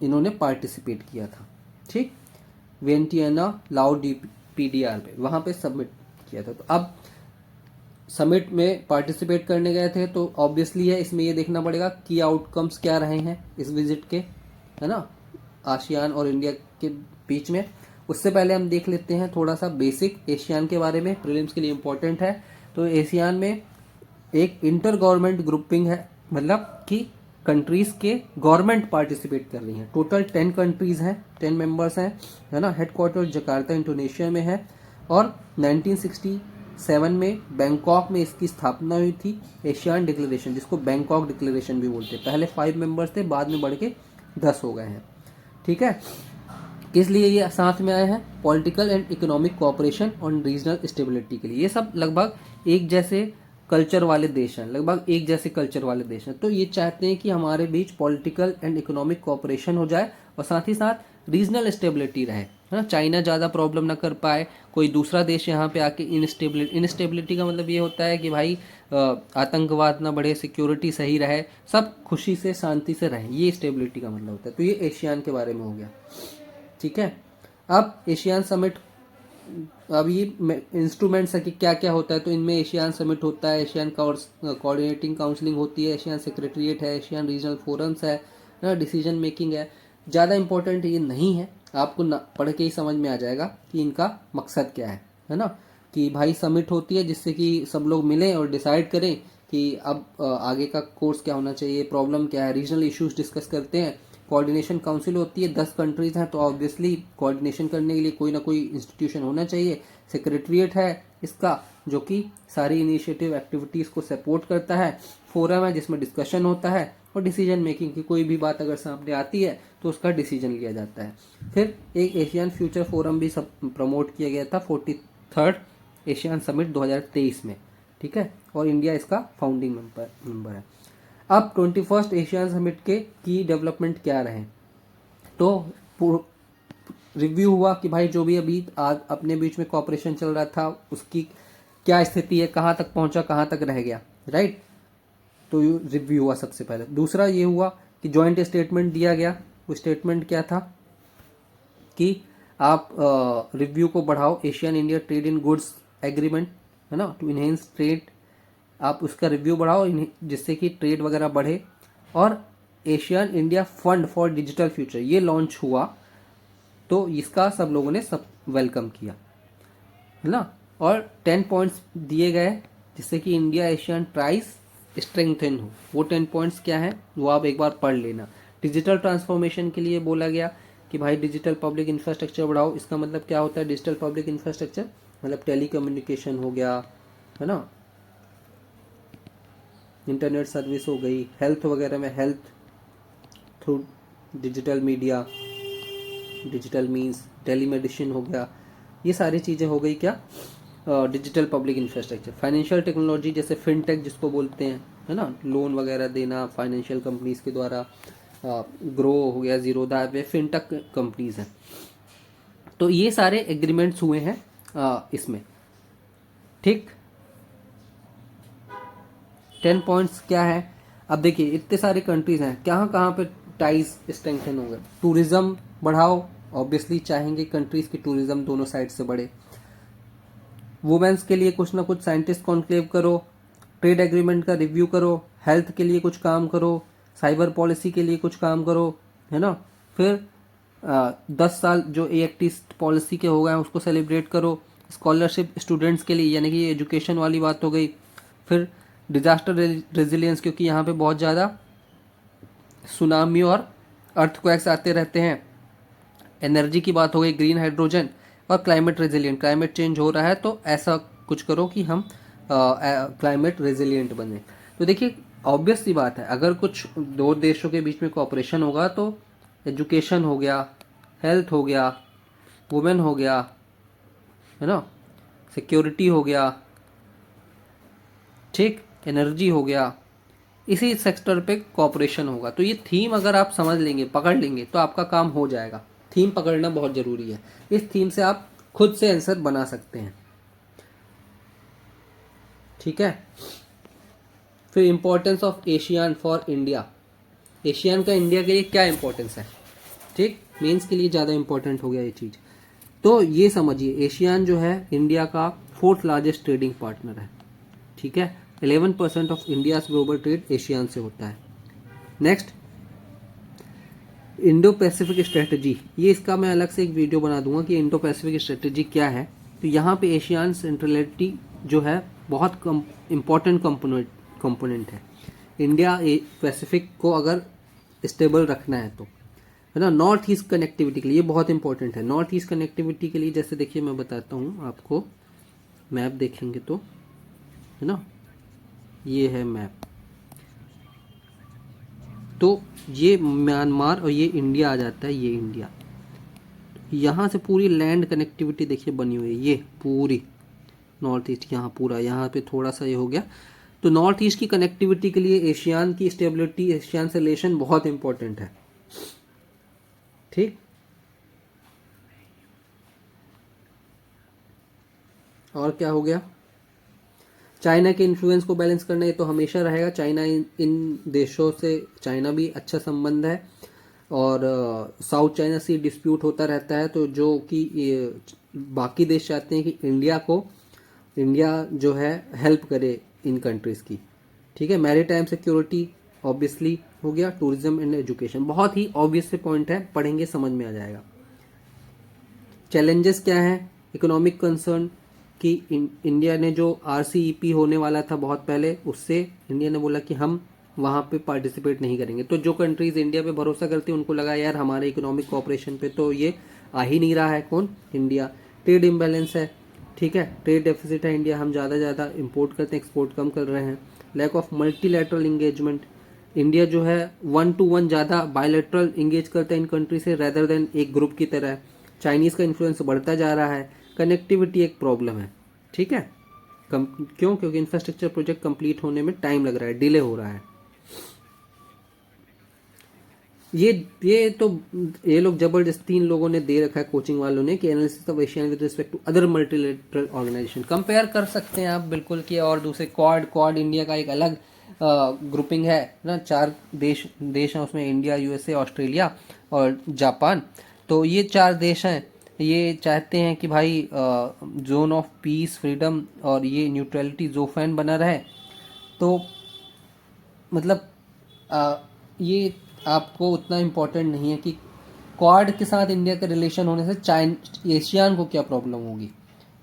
इन्होंने पार्टिसिपेट किया था। ठीक, वियंटियाना लाओ PDR पे, वहाँ पे सबमिट किया था। तो अब समिट में पार्टिसिपेट करने गए थे, तो ऑब्वियसली है इसमें ये देखना पड़ेगा कि आउटकम्स क्या रहे हैं इस विजिट के, है ना, आसियान और इंडिया के बीच में। उससे पहले हम देख लेते हैं थोड़ा सा बेसिक एशियान के बारे में, प्रीलिम्स के लिए इम्पोर्टेंट है। तो एशियान में एक इंटर गवर्नमेंट ग्रुपिंग है, मतलब कि कंट्रीज के गवर्नमेंट पार्टिसिपेट कर रही हैं। टोटल 10 कंट्रीज हैं, 10 मेंबर्स हैं, है ना। हेडक्वार्टर जकार्ता इंडोनेशिया में है और 1967 में बैंकॉक में इसकी स्थापना हुई थी। एशियान डिक्लेरेशन, जिसको बैंकॉक डिक्लेरेशन भी बोलते हैं, पहले 5 मेंबर्स थे, बाद में बढ़ के 10 हो गए हैं। ठीक है, किस लिए ये साथ में आए हैं, पॉलिटिकल एंड इकोनॉमिक कोऑपरेशन और रीजनल स्टेबिलिटी के लिए। ये सब लगभग एक जैसे कल्चर वाले देश हैं, लगभग एक जैसे कल्चर वाले देश हैं। तो ये चाहते हैं कि हमारे बीच पॉलिटिकल एंड इकोनॉमिक कोऑपरेशन हो जाए और साथ ही साथ रीजनल स्टेबिलिटी रहे, है ना। चाइना ज़्यादा प्रॉब्लम ना कर पाए, कोई दूसरा देश यहाँ पे आके इनस्टेबिलिटी का मतलब ये होता है कि भाई आतंकवाद ना बढ़े, सिक्योरिटी सही रहे, सब खुशी से शांति से रहे, ये स्टेबिलिटी का मतलब होता है। तो ये एशियान के बारे में हो गया। ठीक है, अब एशियान समिट, अब ये इंस्ट्रूमेंट्स है कि क्या क्या होता है। तो इनमें एशियान समिट होता है, एशियन कोऑर्डिनेटिंग काउंसलिंग होती है, एशियन सेक्रेटरीट है, एशियन रीजनल फोरम्स है ना, डिसीजन मेकिंग है। ज़्यादा इंपॉर्टेंट ये नहीं है, आपको पढ़ के ही समझ में आ जाएगा कि इनका मकसद क्या है ना। कि भाई समिट होती है जिससे कि सब लोग मिलें और डिसाइड करें कि अब आगे का कोर्स क्या होना चाहिए, प्रॉब्लम क्या है, रीजनल इश्यूज डिस्कस करते हैं। कोऑर्डिनेशन काउंसिल होती है, 10 कंट्रीज हैं तो ऑब्वियसली कोऑर्डिनेशन करने के लिए कोई ना कोई इंस्टीट्यूशन होना चाहिए। सेक्रेटरीट है इसका, जो कि सारी इनिशिएटिव एक्टिविटीज़ को सपोर्ट करता है। फोरम है जिसमें डिस्कशन होता है और डिसीजन मेकिंग की कोई भी बात अगर सामने आती है तो उसका डिसीजन लिया जाता है। फिर एक एशियन फ्यूचर फोरम भी सब प्रमोट किया गया था 43rd एशियन समिट 2023 में। ठीक है, और इंडिया इसका फाउंडिंग मेंबर है। अब 21st एशियन समिट के की डेवलपमेंट क्या रहे, तो रिव्यू हुआ कि भाई जो भी अभी आज अपने बीच में कॉपरेशन चल रहा था उसकी क्या स्थिति है, कहाँ तक पहुँचा, कहाँ तक रह गया, राइट। तो रिव्यू हुआ सबसे पहले। दूसरा ये हुआ कि जॉइंट स्टेटमेंट दिया गया। वो स्टेटमेंट क्या था कि आप रिव्यू को बढ़ाओ, Asian India trade in goods agreement, है ना, टू इनहेंस ट्रेड, आप उसका रिव्यू बढ़ाओ जिससे कि ट्रेड वगैरह बढ़े। और Asian India fund for digital future ये लॉन्च हुआ, तो इसका सब लोगों ने सब वेलकम किया, है ना। और 10 पॉइंट्स दिए गए जिससे कि इंडिया एशियन ट्राइज स्ट्रेंथन हो। वो 10 पॉइंट्स क्या है वो आप एक बार पढ़ लेना। डिजिटल ट्रांसफॉर्मेशन के लिए बोला गया कि भाई डिजिटल पब्लिक इंफ्रास्ट्रक्चर बढ़ाओ। इसका मतलब क्या होता है डिजिटल पब्लिक इंफ्रास्ट्रक्चर, मतलब टेलीकम्युनिकेशन हो गया, है ना, इंटरनेट सर्विस हो गई, हेल्थ वगैरह में health through digital media, digital means, telemedicine हो गया, ये सारी चीज़ें हो गई क्या digital public infrastructure. Financial technology जैसे फिनटेक जिसको बोलते हैं, है ना, लोन वगैरह देना फाइनेंशियल कंपनीज के द्वारा, ग्रो हो गया, जीरोधा, वे फिनटेक कंपनीज हैं। तो ये सारे एग्रीमेंट्स हुए हैं इसमें। ठीक, 10 पॉइंट्स क्या है। अब देखिए इतने सारे कंट्रीज हैं, कहाँ कहाँ पे टाइज स्ट्रेंथन होंगे। टूरिज्म बढ़ाओ, ऑब्वियसली चाहेंगे कंट्रीज की टूरिज्म दोनों साइड से बढ़े। वुमेन्स के लिए कुछ ना कुछ साइंटिस्ट कॉन्क्लेव करो, ट्रेड एग्रीमेंट का रिव्यू करो, हेल्थ के लिए कुछ काम करो, साइबर पॉलिसी के लिए कुछ काम करो, है ना। फिर 10 साल जो AACT पॉलिसी के हो गए हैं उसको सेलिब्रेट करो। स्कॉलरशिप स्टूडेंट्स के लिए, यानी कि ये एजुकेशन वाली बात हो गई। फिर डिजास्टर रेजिलियंस, क्योंकि यहाँ पे बहुत ज़्यादा सुनामी और अर्थक्वेक्स आते रहते हैं। एनर्जी की बात हो गई, ग्रीन हाइड्रोजन। और क्लाइमेट रेजिलियंट, क्लाइमेट चेंज हो रहा है तो ऐसा कुछ करो कि हम क्लाइमेट रेजिलियंट बने। तो देखिए ऑब्वियस सी बात है, अगर कुछ दो देशों के बीच में कोऑपरेशन होगा तो एजुकेशन हो गया, हेल्थ हो गया, वुमेन हो गया, है ना, सिक्योरिटी हो गया, ठीक, एनर्जी हो गया, इसी सेक्टर पे कोऑपरेशन होगा। तो ये थीम अगर आप समझ लेंगे, पकड़ लेंगे, तो आपका काम हो जाएगा। थीम पकड़ना बहुत ज़रूरी है। इस थीम से आप खुद से आंसर बना सकते हैं, ठीक है। फिर importance of ASEAN for India. ASEAN का इंडिया के लिए क्या इंपॉर्टेंस है, ठीक, मेंस के लिए ज़्यादा इंपॉर्टेंट हो गया ये चीज़। तो ये समझिए, एशियान जो है इंडिया का 4th लार्जेस्ट ट्रेडिंग पार्टनर है, ठीक है। 11% of India's global trade ASEAN से होता है। नेक्स्ट, इंडो पैसिफिक स्ट्रेटजी, ये इसका मैं अलग से एक वीडियो बना दूंगा कि इंडो पैसिफिक स्ट्रेटजी क्या है। तो यहाँ पे एशियान सेंट्रलिटी जो है बहुत इम्पॉर्टेंट कंपोनेंट है। इंडिया पैसिफिक को अगर स्टेबल रखना है तो, है ना। नॉर्थ ईस्ट कनेक्टिविटी के लिए ये बहुत इंपॉर्टेंट है। नॉर्थ ईस्ट कनेक्टिविटी के लिए जैसे देखिए मैं बताता हूँ आपको, मैप देखेंगे तो, है ना, ये है मैप। तो ये म्यांमार और ये इंडिया आ जाता है, ये इंडिया। यहाँ से पूरी लैंड कनेक्टिविटी देखिए बनी हुई है, ये पूरी नॉर्थ ईस्ट, यहाँ पूरा, यहाँ पे थोड़ा सा ये हो गया। तो नॉर्थ ईस्ट की कनेक्टिविटी के लिए एशियान की स्टेबिलिटी, एशियान से रिलेशन बहुत इंपॉर्टेंट है, ठीक। और क्या हो गया, चाइना के इन्फ्लुएंस को बैलेंस करना, ये तो हमेशा रहेगा। चाइना इन देशों से, चाइना भी अच्छा संबंध है। और साउथ चाइना सी डिस्प्यूट होता रहता है, तो जो कि बाकी देश चाहते हैं कि इंडिया जो है हेल्प करे इन कंट्रीज़ की, ठीक है। मैरीटाइम सिक्योरिटी ऑब्वियसली हो गया। टूरिज्म एंड एजुकेशन, बहुत ही ऑब्वियस से पॉइंट है, पढ़ेंगे समझ में आ जाएगा। चैलेंजेस क्या है, इकोनॉमिक कंसर्न, कि इंडिया ने जो RCEP होने वाला था बहुत पहले, उससे इंडिया ने बोला कि हम वहाँ पे पार्टिसिपेट नहीं करेंगे। तो जो कंट्रीज़ इंडिया पे भरोसा करती हैं उनको लगा यार हमारे इकोनॉमिक कोऑपरेशन पे तो ये आ ही नहीं रहा है, कौन, इंडिया। ट्रेड इम्बैलेंस है, ठीक है, ट्रेड डेफिसिट है इंडिया, हम ज़्यादा इंपोर्ट करते हैं, एक्सपोर्ट कम कर रहे हैं। Lack of multilateral engagement, India जो है 1-to-1 ज़्यादा बायलैटरल इंगेज करता है इन कंट्री से रेदर देन एक ग्रुप की तरह। चाइनीज़ का इन्फ्लुएंस बढ़ता जा रहा है। कनेक्टिविटी एक प्रॉब्लम है, ठीक है। क्यों, क्योंकि इंफ्रास्ट्रक्चर प्रोजेक्ट कंप्लीट होने में टाइम लग रहा है, डिले हो रहा है। ये लोग जबरदस्ती इन लोगों ने दे रखा है, कोचिंग वालों ने, कि analysis of Asian with respect to other multilateral organisation. Compare कर सकते हैं आप बिल्कुल कि, और दूसरे क्वाड इंडिया का एक अलग ग्रुपिंग है ना, 4 देश हैं उसमें, इंडिया, USA, ऑस्ट्रेलिया और जापान। तो ये 4 देश हैं, ये चाहते हैं कि भाई जोन ऑफ पीस, फ्रीडम और ये न्यूट्रलिटी जोफैन बना रहे। तो मतलब ये आपको उतना इम्पोर्टेंट नहीं है कि क्वाड के साथ इंडिया का रिलेशन होने से एशियान को क्या प्रॉब्लम होगी।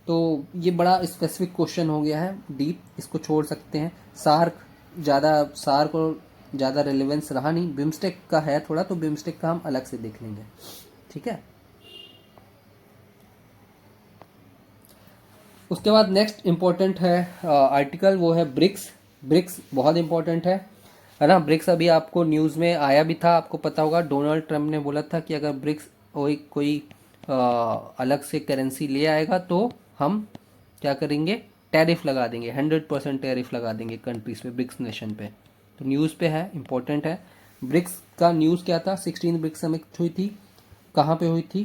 तो ये बड़ा स्पेसिफिक क्वेश्चन हो गया है, डीप, इसको छोड़ सकते हैं। सार्क को ज़्यादा रेलेवेंस रहा नहीं, बिम्स्टेक का है थोड़ा, तो बिम्स्टेक का हम अलग से देख लेंगे, ठीक है। उसके बाद नेक्स्ट इम्पोर्टेंट है आर्टिकल, वो है ब्रिक्स बहुत इम्पोर्टेंट है ना। ब्रिक्स अभी आपको न्यूज़ में आया भी था, आपको पता होगा, डोनाल्ड ट्रंप ने बोला था कि अगर ब्रिक्स कोई अलग से करेंसी ले आएगा तो हम क्या करेंगे, टैरिफ लगा देंगे, 100% टैरिफ लगा देंगे कंट्रीज पे, ब्रिक्स नेशन पे। तो न्यूज़ पे है, इम्पोर्टेंट है। ब्रिक्स का न्यूज़ क्या था, 16 ब्रिक्स समिट हुई थी, कहाँ पे हुई थी,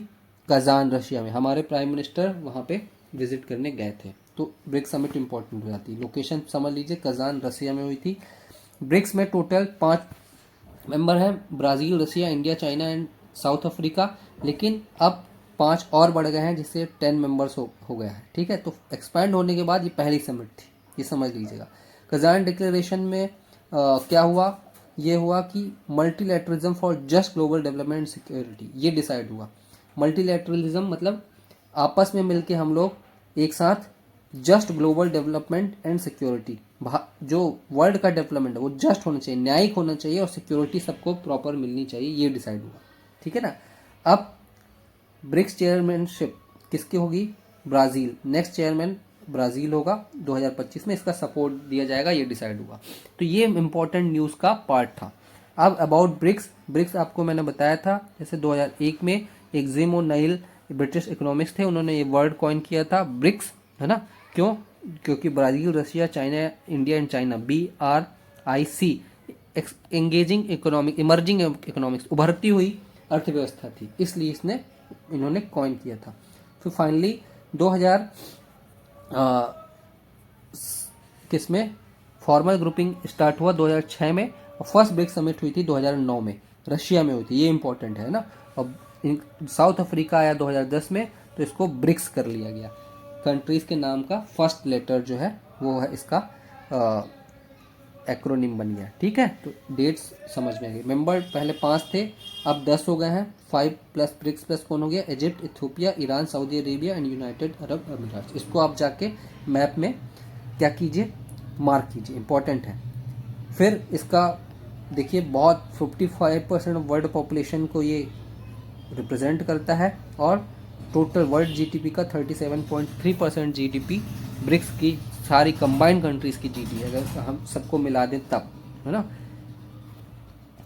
कजान, रशिया में। हमारे प्राइम मिनिस्टर वहाँ पे विजिट करने गए थे, तो ब्रिक्स समिट इंपॉर्टेंट हो जाती है। लोकेशन समझ लीजिए, कजान, रशिया में हुई थी। ब्रिक्स में टोटल 5 मेंबर हैं, Brazil, Russia, India, China and south Africa. लेकिन अब 5 और बढ़ गए हैं, जिससे 10 मेंबर्स हो गया है, ठीक है। तो एक्सपैंड होने के बाद ये पहली समिट थी, ये समझ लीजिएगा। कजान डिक्लेरेशन में क्या हुआ, ये हुआ कि multilateralism for just global development and security, ये डिसाइड हुआ। मल्टीलैटरलिज्म मतलब आपस में मिलके हम लोग एक साथ just global development and security, जो वर्ल्ड का डेवलपमेंट है वो जस्ट होना चाहिए, न्यायिक होना चाहिए, और सिक्योरिटी सबको प्रॉपर मिलनी चाहिए, ये डिसाइड हुआ। ठीक है ना। अब ब्रिक्स चेयरमैनशिप किसकी होगी, ब्राज़ील, नेक्स्ट चेयरमैन ब्राज़ील होगा 2025 में, इसका सपोर्ट दिया जाएगा, ये डिसाइड हुआ। तो ये इंपॉर्टेंट न्यूज़ का पार्ट था। अब अबाउट ब्रिक्स, ब्रिक्स आपको मैंने बताया था, जैसे 2001 में एक जिम ओ'नाइल ब्रिटिश इकोनॉमिक्स थे, उन्होंने ये वर्ड कॉइन किया था ब्रिक्स, है ना। क्यों, क्योंकि Brazil, Russia, China, India and China, BRIC, engaging economic, emerging economics, उभरती हुई अर्थव्यवस्था थी, इसलिए इन्होंने कॉइन किया था। फिर फाइनली 2000 किसमें फॉर्मल ग्रुपिंग स्टार्ट हुआ 2006 में, और फर्स्ट ब्रिक्स समिट हुई थी 2009 में, रशिया में हुई थी, ये इंपॉर्टेंट है ना। और साउथ अफ्रीका आया 2010 में, तो इसको ब्रिक्स कर लिया गया। कंट्रीज के नाम का फर्स्ट लेटर जो है वो है इसका एक्रोनिम बन गया। ठीक है, तो डेट्स समझ में आ गई। मेंबर पहले 5 थे, अब 10 हो गए हैं। 5 प्लस ब्रिक्स प्लस कौन हो गया, Egypt, Ethiopia, Iran, Saudi Arabia and United Arab अमीरात। इसको आप जाके मैप में क्या कीजिए, मार्क कीजिए, इंपॉर्टेंट है। फिर इसका देखिए, बहुत 55% ऑफ वर्ल्ड पॉपुलेशन को ये रिप्रेजेंट करता है, और टोटल वर्ल्ड जीडीपी का 37.3% जीडीपी ब्रिक्स की सारी कंबाइंड कंट्रीज की जीडीपी, अगर हम सबको मिला दें तब, है ना।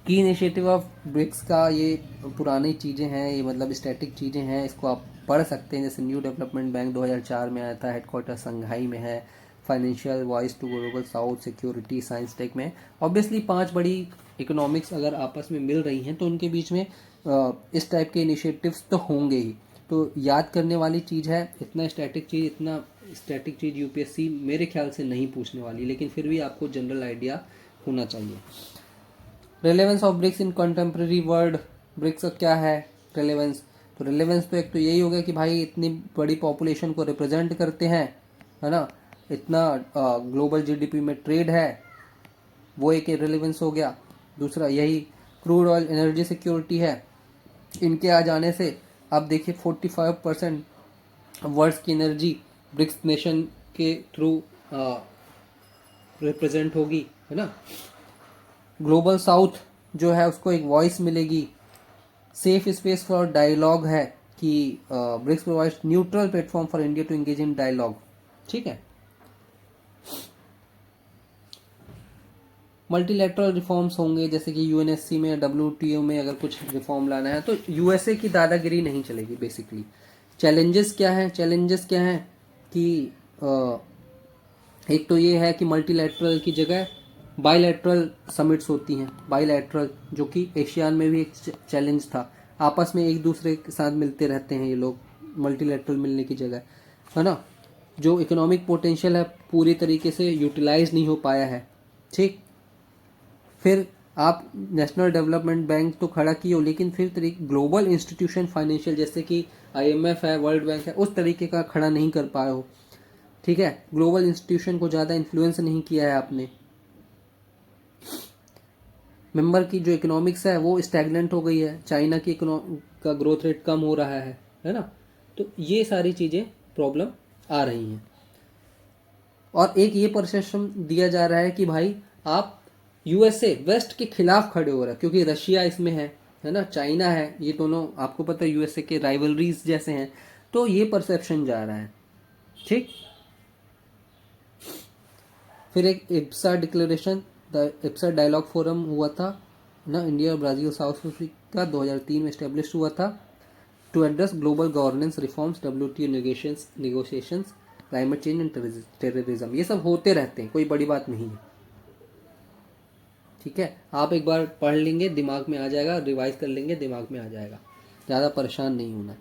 की इनिशिएटिव ऑफ ब्रिक्स का, ये पुरानी चीज़ें हैं, ये मतलब स्टैटिक चीज़ें हैं, इसको आप पढ़ सकते हैं। जैसे न्यू डेवलपमेंट बैंक 2004 में आया था, हेडक्वार्टर संघाई में है। Financial voice to global south, security, science tech में। ऑब्वियसली 5 बड़ी इकोनॉमिक्स अगर आपस में मिल रही हैं तो उनके बीच में इस टाइप के इनिशिएटिव्स तो होंगे ही। तो याद करने वाली चीज़ है, इतना स्टैटिक चीज़ यूपीएससी मेरे ख्याल से नहीं पूछने वाली, लेकिन फिर भी आपको जनरल आइडिया होना चाहिए। Relevance of BRICS in contemporary world, BRICS का क्या है रेलेवेंस, तो रेलेवेंस तो एक तो यही हो गया कि भाई इतनी बड़ी पॉपुलेशन को रिप्रेजेंट करते हैं, है ना, इतना ग्लोबल जीडीपी में ट्रेड है, वो एक रेलेवेंस हो गया। दूसरा यही क्रूड ऑयल एनर्जी सिक्योरिटी है, इनके आ जाने से आप देखिए 45% वर्ल्ड की एनर्जी ब्रिक्स नेशन के थ्रू रिप्रेजेंट होगी, है ना। ग्लोबल साउथ जो है उसको एक वॉइस मिलेगी। सेफ स्पेस फॉर डायलॉग है कि BRICS provides neutral platform for India to engage in dialogue. ठीक है। मल्टीलैटरल रिफॉर्म्स होंगे, जैसे कि यूएनएससी में, WTO में अगर कुछ रिफॉर्म लाना है तो यूएसए की दादागिरी नहीं चलेगी बेसिकली। चैलेंजेस क्या हैं, कि एक तो ये है कि मल्टीलैटरल की जगह बायलैटरल समिट्स होती हैं। बायलैटरल जो कि एशियान में भी एक चैलेंज था, आपस में एक दूसरे के साथ मिलते रहते हैं ये लोग, मल्टीलैटरल मिलने की जगह, है ना। जो इकोनॉमिक पोटेंशियल है पूरी तरीके से यूटिलाइज नहीं हो पाया है। ठीक, फिर आप नेशनल डेवलपमेंट बैंक तो खड़ा किए हो, लेकिन फिर ग्लोबल इंस्टीट्यूशन फाइनेंशियल जैसे कि IMF है, वर्ल्ड बैंक है, उस तरीके का खड़ा नहीं कर पाए हो। ठीक है, ग्लोबल इंस्टीट्यूशन को ज़्यादा इन्फ्लुएंस नहीं किया है आपने। मेंबर की जो इकोनॉमिक्स है वो स्टैग्नेंट हो गई है, चाइना की का ग्रोथ रेट कम हो रहा है ना। तो ये सारी चीज़ें प्रॉब्लम आ रही हैं। और एक ये परसेप्शन दिया जा रहा है कि भाई आप USA वेस्ट के खिलाफ खड़े हो रहे हैं, क्योंकि रशिया इसमें है ना, चाइना है, ये दोनों आपको पता है USA के राइवलरीज जैसे हैं, तो ये परसेप्शन जा रहा है। ठीक, फिर एक Ipsa declaration, Ipsa dialogue forum हुआ था ना, इंडिया, ब्राज़ील, साउथ अफ्रीका 2003 में इस्टेब्लिश हुआ था, to address global governance reforms, WTO negotiations, climate change and terrorism. ये सब होते रहते हैं, कोई बड़ी बात नहीं है। ठीक है, आप एक बार पढ़ लेंगे दिमाग में आ जाएगा, रिवाइज कर लेंगे दिमाग में आ जाएगा, ज़्यादा परेशान नहीं होना।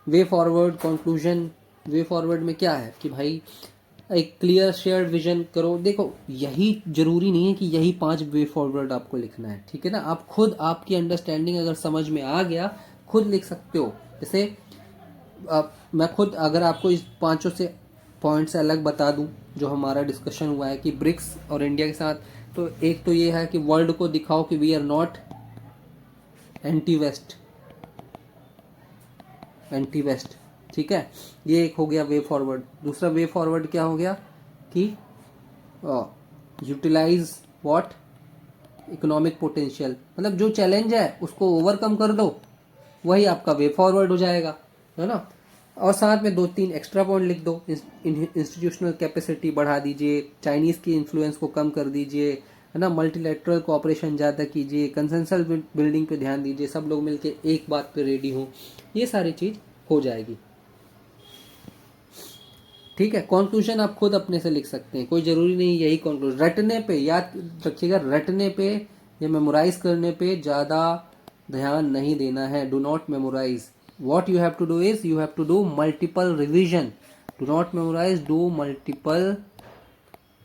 Way forward conclusion, way forward में क्या है कि भाई एक क्लियर शेयर्ड विजन करो। देखो, यही जरूरी नहीं है कि यही 5 वे फॉरवर्ड आपको लिखना है, ठीक है ना। आप खुद, आपकी अंडरस्टैंडिंग अगर समझ में आ गया, खुद लिख सकते हो। जैसे मैं खुद अगर आपको इस 5 से पॉइंट्स अलग बता दूं जो हमारा डिस्कशन हुआ है कि ब्रिक्स और इंडिया के साथ, तो एक तो ये है कि वर्ल्ड को दिखाओ कि we are not anti west, anti west, ठीक है। ये एक हो गया वे फॉरवर्ड। दूसरा वे फॉरवर्ड क्या हो गया कि यूटिलाइज व्हाट इकोनॉमिक पोटेंशियल, मतलब जो चैलेंज है उसको ओवरकम कर दो, वही आपका वे फॉरवर्ड हो जाएगा, है ना। और साथ में 2-3 एक्स्ट्रा पॉइंट लिख दो, इंस्टीट्यूशनल कैपेसिटी बढ़ा दीजिए, चाइनीज़ की इन्फ्लुएंस को कम कर दीजिए, है ना, मल्टीलैटरल कोऑपरेशन ज़्यादा कीजिए, कंसेंसस बिल्डिंग पे ध्यान दीजिए, सब लोग मिलके एक बात पे रेडी हो, ये सारी चीज़ हो जाएगी, ठीक है। कंक्लूजन आप खुद अपने से लिख सकते हैं, कोई ज़रूरी नहीं यही कंक्लूजन। रटने पे याद रखिएगा, रटने पे या मेमोराइज करने पे ज़्यादा ध्यान नहीं देना है। Do not memorise, what you have to do is you have to do multiple revision. Do not memorize, do multiple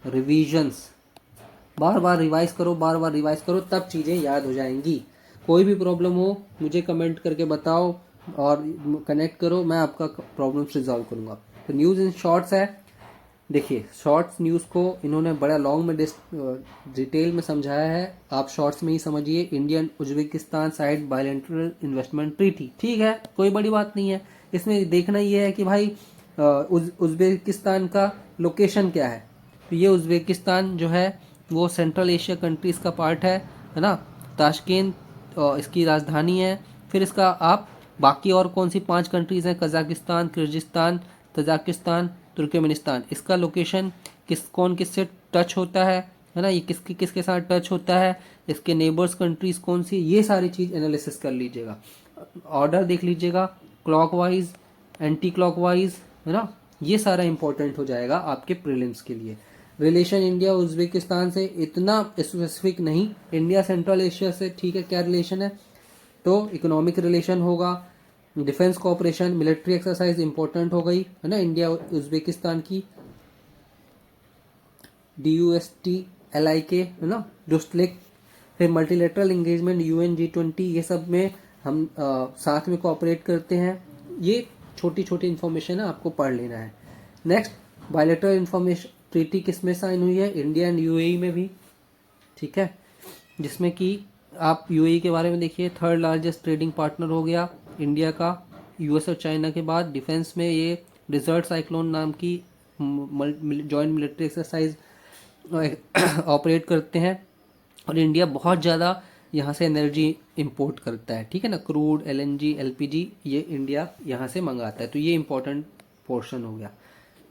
revisions. Bar bar revise करो, बार बार रिवाइज करो, तब चीज़ें याद हो जाएंगी। कोई भी प्रॉब्लम हो मुझे कमेंट करके बताओ और कनेक्ट करो, मैं आपका प्रॉब्लम रिजॉल्व करूँगा। तो न्यूज़ इन शॉर्ट्स है, देखिए शॉर्ट्स न्यूज़ को इन्होंने बड़ा लॉन्ग में डिटेल में समझाया है, आप शॉर्ट्स में ही समझिए। Indian Uzbekistan side bilateral investment treaty, ठीक है, कोई बड़ी बात नहीं है। इसमें देखना ये है कि भाई उज्बेकिस्तान का लोकेशन क्या है। तो ये उज्बेकिस्तान जो है वो सेंट्रल एशिया कंट्रीज़ का पार्ट है ना। ताशकेंत इसकी राजधानी है। फिर इसका आप बाकी और कौन सी 5 कंट्रीज़ हैं, कजाकिस्तान, किर्गिस्तान, तजाकिस्तान, तुर्कमेनिस्तान, इसका लोकेशन कौन किससे टच होता है ना, ये किसके साथ टच होता है, इसके नेबर्स कंट्रीज कौन सी, ये सारी चीज़ एनालिसिस कर लीजिएगा। ऑर्डर देख लीजिएगा, क्लॉकवाइज, एंटी क्लॉकवाइज, है ना, ये सारा इंपॉर्टेंट हो जाएगा आपके प्रीलिम्स के लिए। रिलेशन इंडिया उज्बेकिस्तान से इतना स्पेसिफिक नहीं, इंडिया सेंट्रल एशिया से, ठीक है, क्या रिलेशन है, तो इकोनॉमिक रिलेशन होगा, defence cooperation, military exercise important हो गई, है ना, इंडिया उज्बेकिस्तान की, DUSTLIK, है ना, डुस्टलिक। फिर मल्टीलेटरल इंगेजमेंट, UN G20, ये सब में हम साथ में कोऑपरेट करते हैं। ये छोटी छोटी इन्फॉर्मेशन है, आपको पढ़ लेना है। नेक्स्ट, बायलैटरल इन्फॉर्मेशन ट्रीटी किस में साइन हुई है, इंडिया एंड UAE में भी, ठीक है, जिसमें कि आप UAE के बारे में देखिए, 3rd लार्जेस्ट ट्रेडिंग पार्टनर हो गया इंडिया का, US और चाइना के बाद। डिफेंस में ये डिजर्ट साइक्लोन नाम की जॉइंट मिलिट्री एक्सरसाइज ऑपरेट करते हैं, और इंडिया बहुत ज़्यादा यहाँ से एनर्जी इंपोर्ट करता है, ठीक है ना, क्रूड, LNG, LPG, ये इंडिया यहाँ से मंगाता है, तो ये इंपॉर्टेंट पोर्शन हो गया।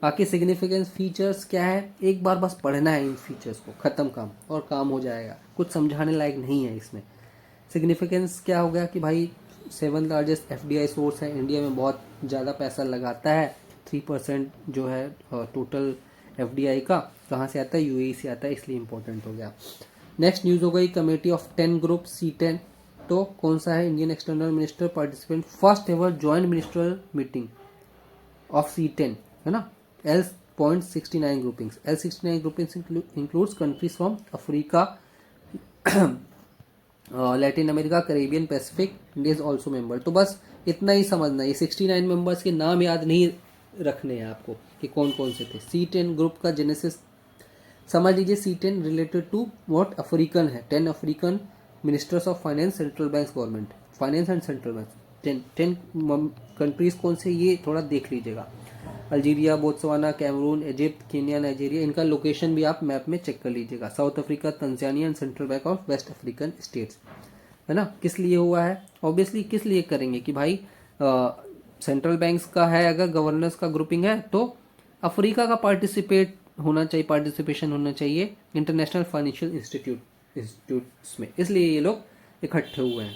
बाकी सिग्निफिकेंस फीचर्स क्या है, एक बार बस पढ़ना है इन फीचर्स को, ख़त्म काम, और काम हो जाएगा, कुछ समझाने लायक नहीं है इसमें। सिग्निफिकेंस क्या हो गया कि भाई 7th लार्जेस्ट FDI सोर्स है, इंडिया में बहुत ज़्यादा पैसा लगाता है, 3% जो है टोटल FDI का कहाँ से आता है, UAE से आता है, इसलिए इंपॉर्टेंट हो गया। नेक्स्ट न्यूज़ हो गई कमेटी ऑफ 10 ग्रुप C10, तो कौन सा है, Indian external minister participant first ever joint ministerial meeting of C10, है ना। L.69 groupings, L69 groupings includes countries from Africa, Latin America, Caribbean, Pacific, India is also member. तो बस इतना ही समझना, ये 69 मेंबर्स के नाम याद नहीं रखने हैं आपको कि कौन कौन से थे। C10 ग्रुप का जेनेसिस समझ लीजिए, C10 related to what, African है, 10 African ministers of finance, central bank government, finance and central bank, 10 countries कौन से, ये थोड़ा देख लीजिएगा। Algeria, Botswana, Cameroon, Egypt, Kenya, Nigeria, इनका लोकेशन भी आप मैप में चेक कर लीजिएगा। South Africa, Tanzania and central bank of West African states, है ना। किस लिए हुआ है, ऑब्वियसली किस लिए करेंगे कि भाई सेंट्रल बैंक्स का है, अगर गवर्नर्स का ग्रुपिंग है तो अफ्रीका का पार्टिसिपेशन होना चाहिए इंटरनेशनल फाइनेंशियल इंस्टीट्यूट्स में, इसलिए ये लोग इकट्ठे हुए हैं।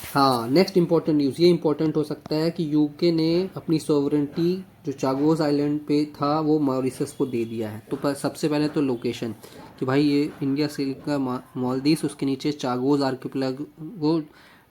हाँ, नेक्स्ट इंपॉर्टेंट न्यूज़, ये इंपॉर्टेंट हो सकता है कि यूके ने अपनी सॉवरेंटी जो चागोस आइलैंड पे था वो मॉरिशस को दे दिया है। तो सबसे पहले तो लोकेशन कि भाई ये इंडिया से का मालदीव्स, उसके नीचे चागोस आर्किपेलागो,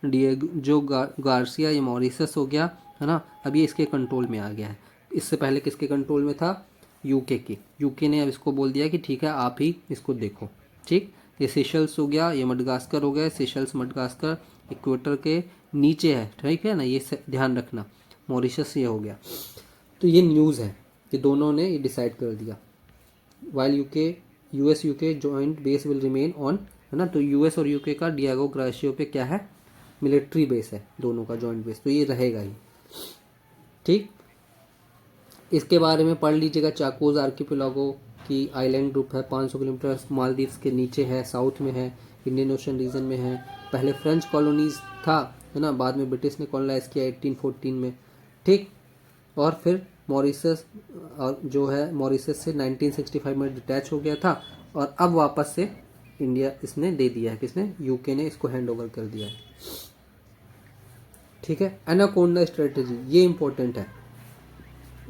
डिएगो गार्सिया, ये मॉरिशस हो गया, है ना। अब ये इसके कंट्रोल में आ गया है। इससे पहले किसके कंट्रोल में था, यूके की। यूके ने अब इसको बोल दिया कि ठीक है आप ही इसको देखो, ठीक। ये सेशल्स हो गया, ये मडगास्कर हो गया, सेशल्स मडगास्कर इक्वेटर के नीचे है, ठीक है ना, ये ध्यान रखना। मॉरिशस ये हो गया। तो ये न्यूज़ है कि दोनों ने ये डिसाइड कर दिया। While US UK joint base will remain on, है ना। तो यूएस और यूके का डियागो ग्राशियो पे क्या है, मिलिट्री बेस है दोनों का जॉइंट बेस, तो ये रहेगा ही। ठीक, इसके बारे में पढ़ लीजिएगा। चाकोज आर्किपेलागो की आइलैंड ग्रुप है, 500 किलोमीटर मालदीव्स के नीचे है, साउथ में है, इंडियन ओशन रीजन में है। पहले फ्रेंच कॉलोनीज था, है ना, बाद में ब्रिटिश ने कॉलोनाइज किया 1814 में। ठीक, और फिर मॉरिशस और जो है मॉरिशस से 1965 में डिटैच हो गया था, और अब वापस से इंडिया इसने दे दिया है, किसने, यूके ने इसको हैंड ओवर कर दिया है। ठीक है, एनाकोंडा स्ट्रेटजी, ये इंपॉर्टेंट है,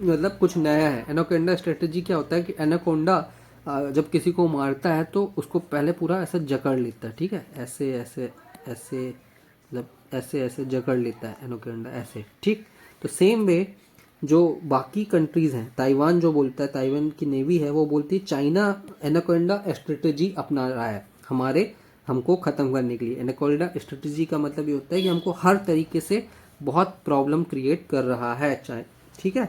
मतलब कुछ नया है। एनाकोंडा स्ट्रेटजी क्या होता है कि एनाकोंडा जब किसी को मारता है तो उसको पहले पूरा ऐसे जकड़ लेता है, ठीक है, ऐसे ऐसे ऐसे, मतलब ऐसे ऐसे जकड़ लेता है एनाकोंडा ऐसे। ठीक, तो सेम वे जो बाकी कंट्रीज हैं, ताइवान जो बोलता है, ताइवान की नेवी है वो बोलती है चाइना एनाकोंडा स्ट्रेटजी अपना रहा है हमको ख़त्म करने के लिए। एनाकोंडा स्ट्रेटजी का मतलब ये होता है कि हमको हर तरीके से बहुत प्रॉब्लम क्रिएट कर रहा है ठीक है,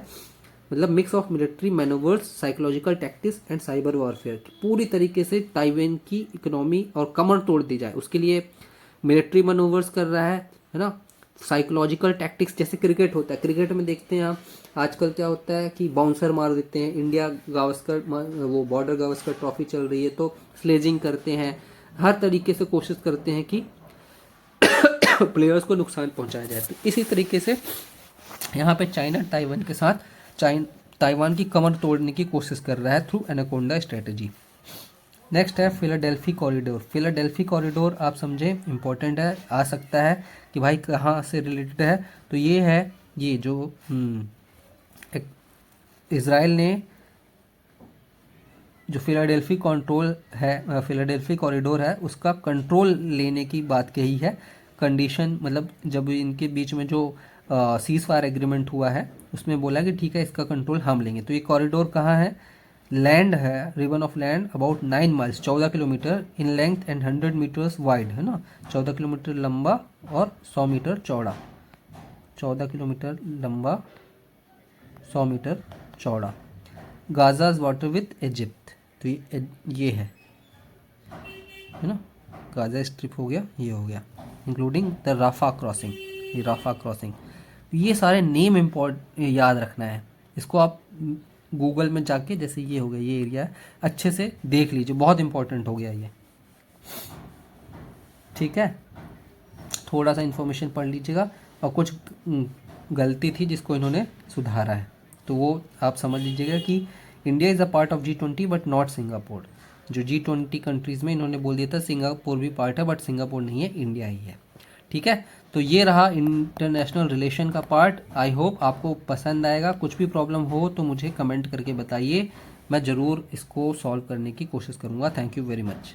मतलब mix of military manoeuvres, psychological tactics and cyber warfare, पूरी तरीके से ताइवान की इकोनॉमी और कमर तोड़ दी जाए उसके लिए मिलिट्री मैनोवर्स कर रहा है ना, साइकोलॉजिकल टैक्टिक्स, जैसे क्रिकेट होता है, क्रिकेट में देखते हैं आप आजकल क्या होता है कि बाउंसर मार देते हैं। इंडिया गावस्कर वो बॉर्डर गावस्कर ट्रॉफी चल रही है तो स्लेजिंग करते हैं, हर तरीके से कोशिश करते हैं कि प्लेयर्स को नुकसान पहुंचाया जाए। तो इसी तरीके से यहाँ पे चाइना ताइवान के साथ ताइवान की कमर तोड़ने की कोशिश कर रहा है थ्रू एनाकोंडा स्ट्रेटजी। नेक्स्ट है फिलाडेल्फी कॉरिडोर। फिलाडेल्फी कॉरिडोर आप समझे इंपॉर्टेंट है, आ सकता है कि भाई कहाँ से रिलेटेड है, तो ये है, ये जो इज़राइल ने जो फिलाडेल्फी फिलाडेल्फी कॉरिडोर है उसका कंट्रोल लेने की बात कही है। कंडीशन मतलब जब इनके बीच में जो सीज फायर एग्रीमेंट हुआ है उसमें बोला कि ठीक है इसका कंट्रोल हम लेंगे। तो ये कॉरिडोर कहाँ है, लैंड है, ribbon of land about 9 miles, 14 kilometre in length and 100 metres wide, है ना, 14 किलोमीटर लंबा और 100 मीटर चौड़ा, 14 किलोमीटर लंबा 100 मीटर चौड़ा। गाजाज वाटर विथ इजिप्ट, तो ये है ना, गाजा स्ट्रिप हो गया, ये हो गया, इंक्लूडिंग द राफा क्रॉसिंग, ये राफा क्रॉसिंग। ये सारे नेम याद रखना है, इसको आप गूगल में जाके, जैसे ये हो गया, ये एरिया है, अच्छे से देख लीजिए, बहुत इंपॉर्टेंट हो गया ये। ठीक है, थोड़ा सा इन्फॉर्मेशन पढ़ लीजिएगा, और कुछ गलती थी जिसको इन्होंने सुधारा है तो वो आप समझ लीजिएगा कि India is a part of G20 but not Singapore. जो G20 कंट्रीज़ में इन्होंने बोल दिया था सिंगापुर भी पार्ट है, बट सिंगापुर नहीं है, इंडिया ही है। ठीक है, तो ये रहा इंटरनेशनल रिलेशन का पार्ट। आई होप आपको पसंद आएगा। कुछ भी प्रॉब्लम हो तो मुझे कमेंट करके बताइए, मैं ज़रूर इसको सॉल्व करने की कोशिश करूँगा। Thank you very much.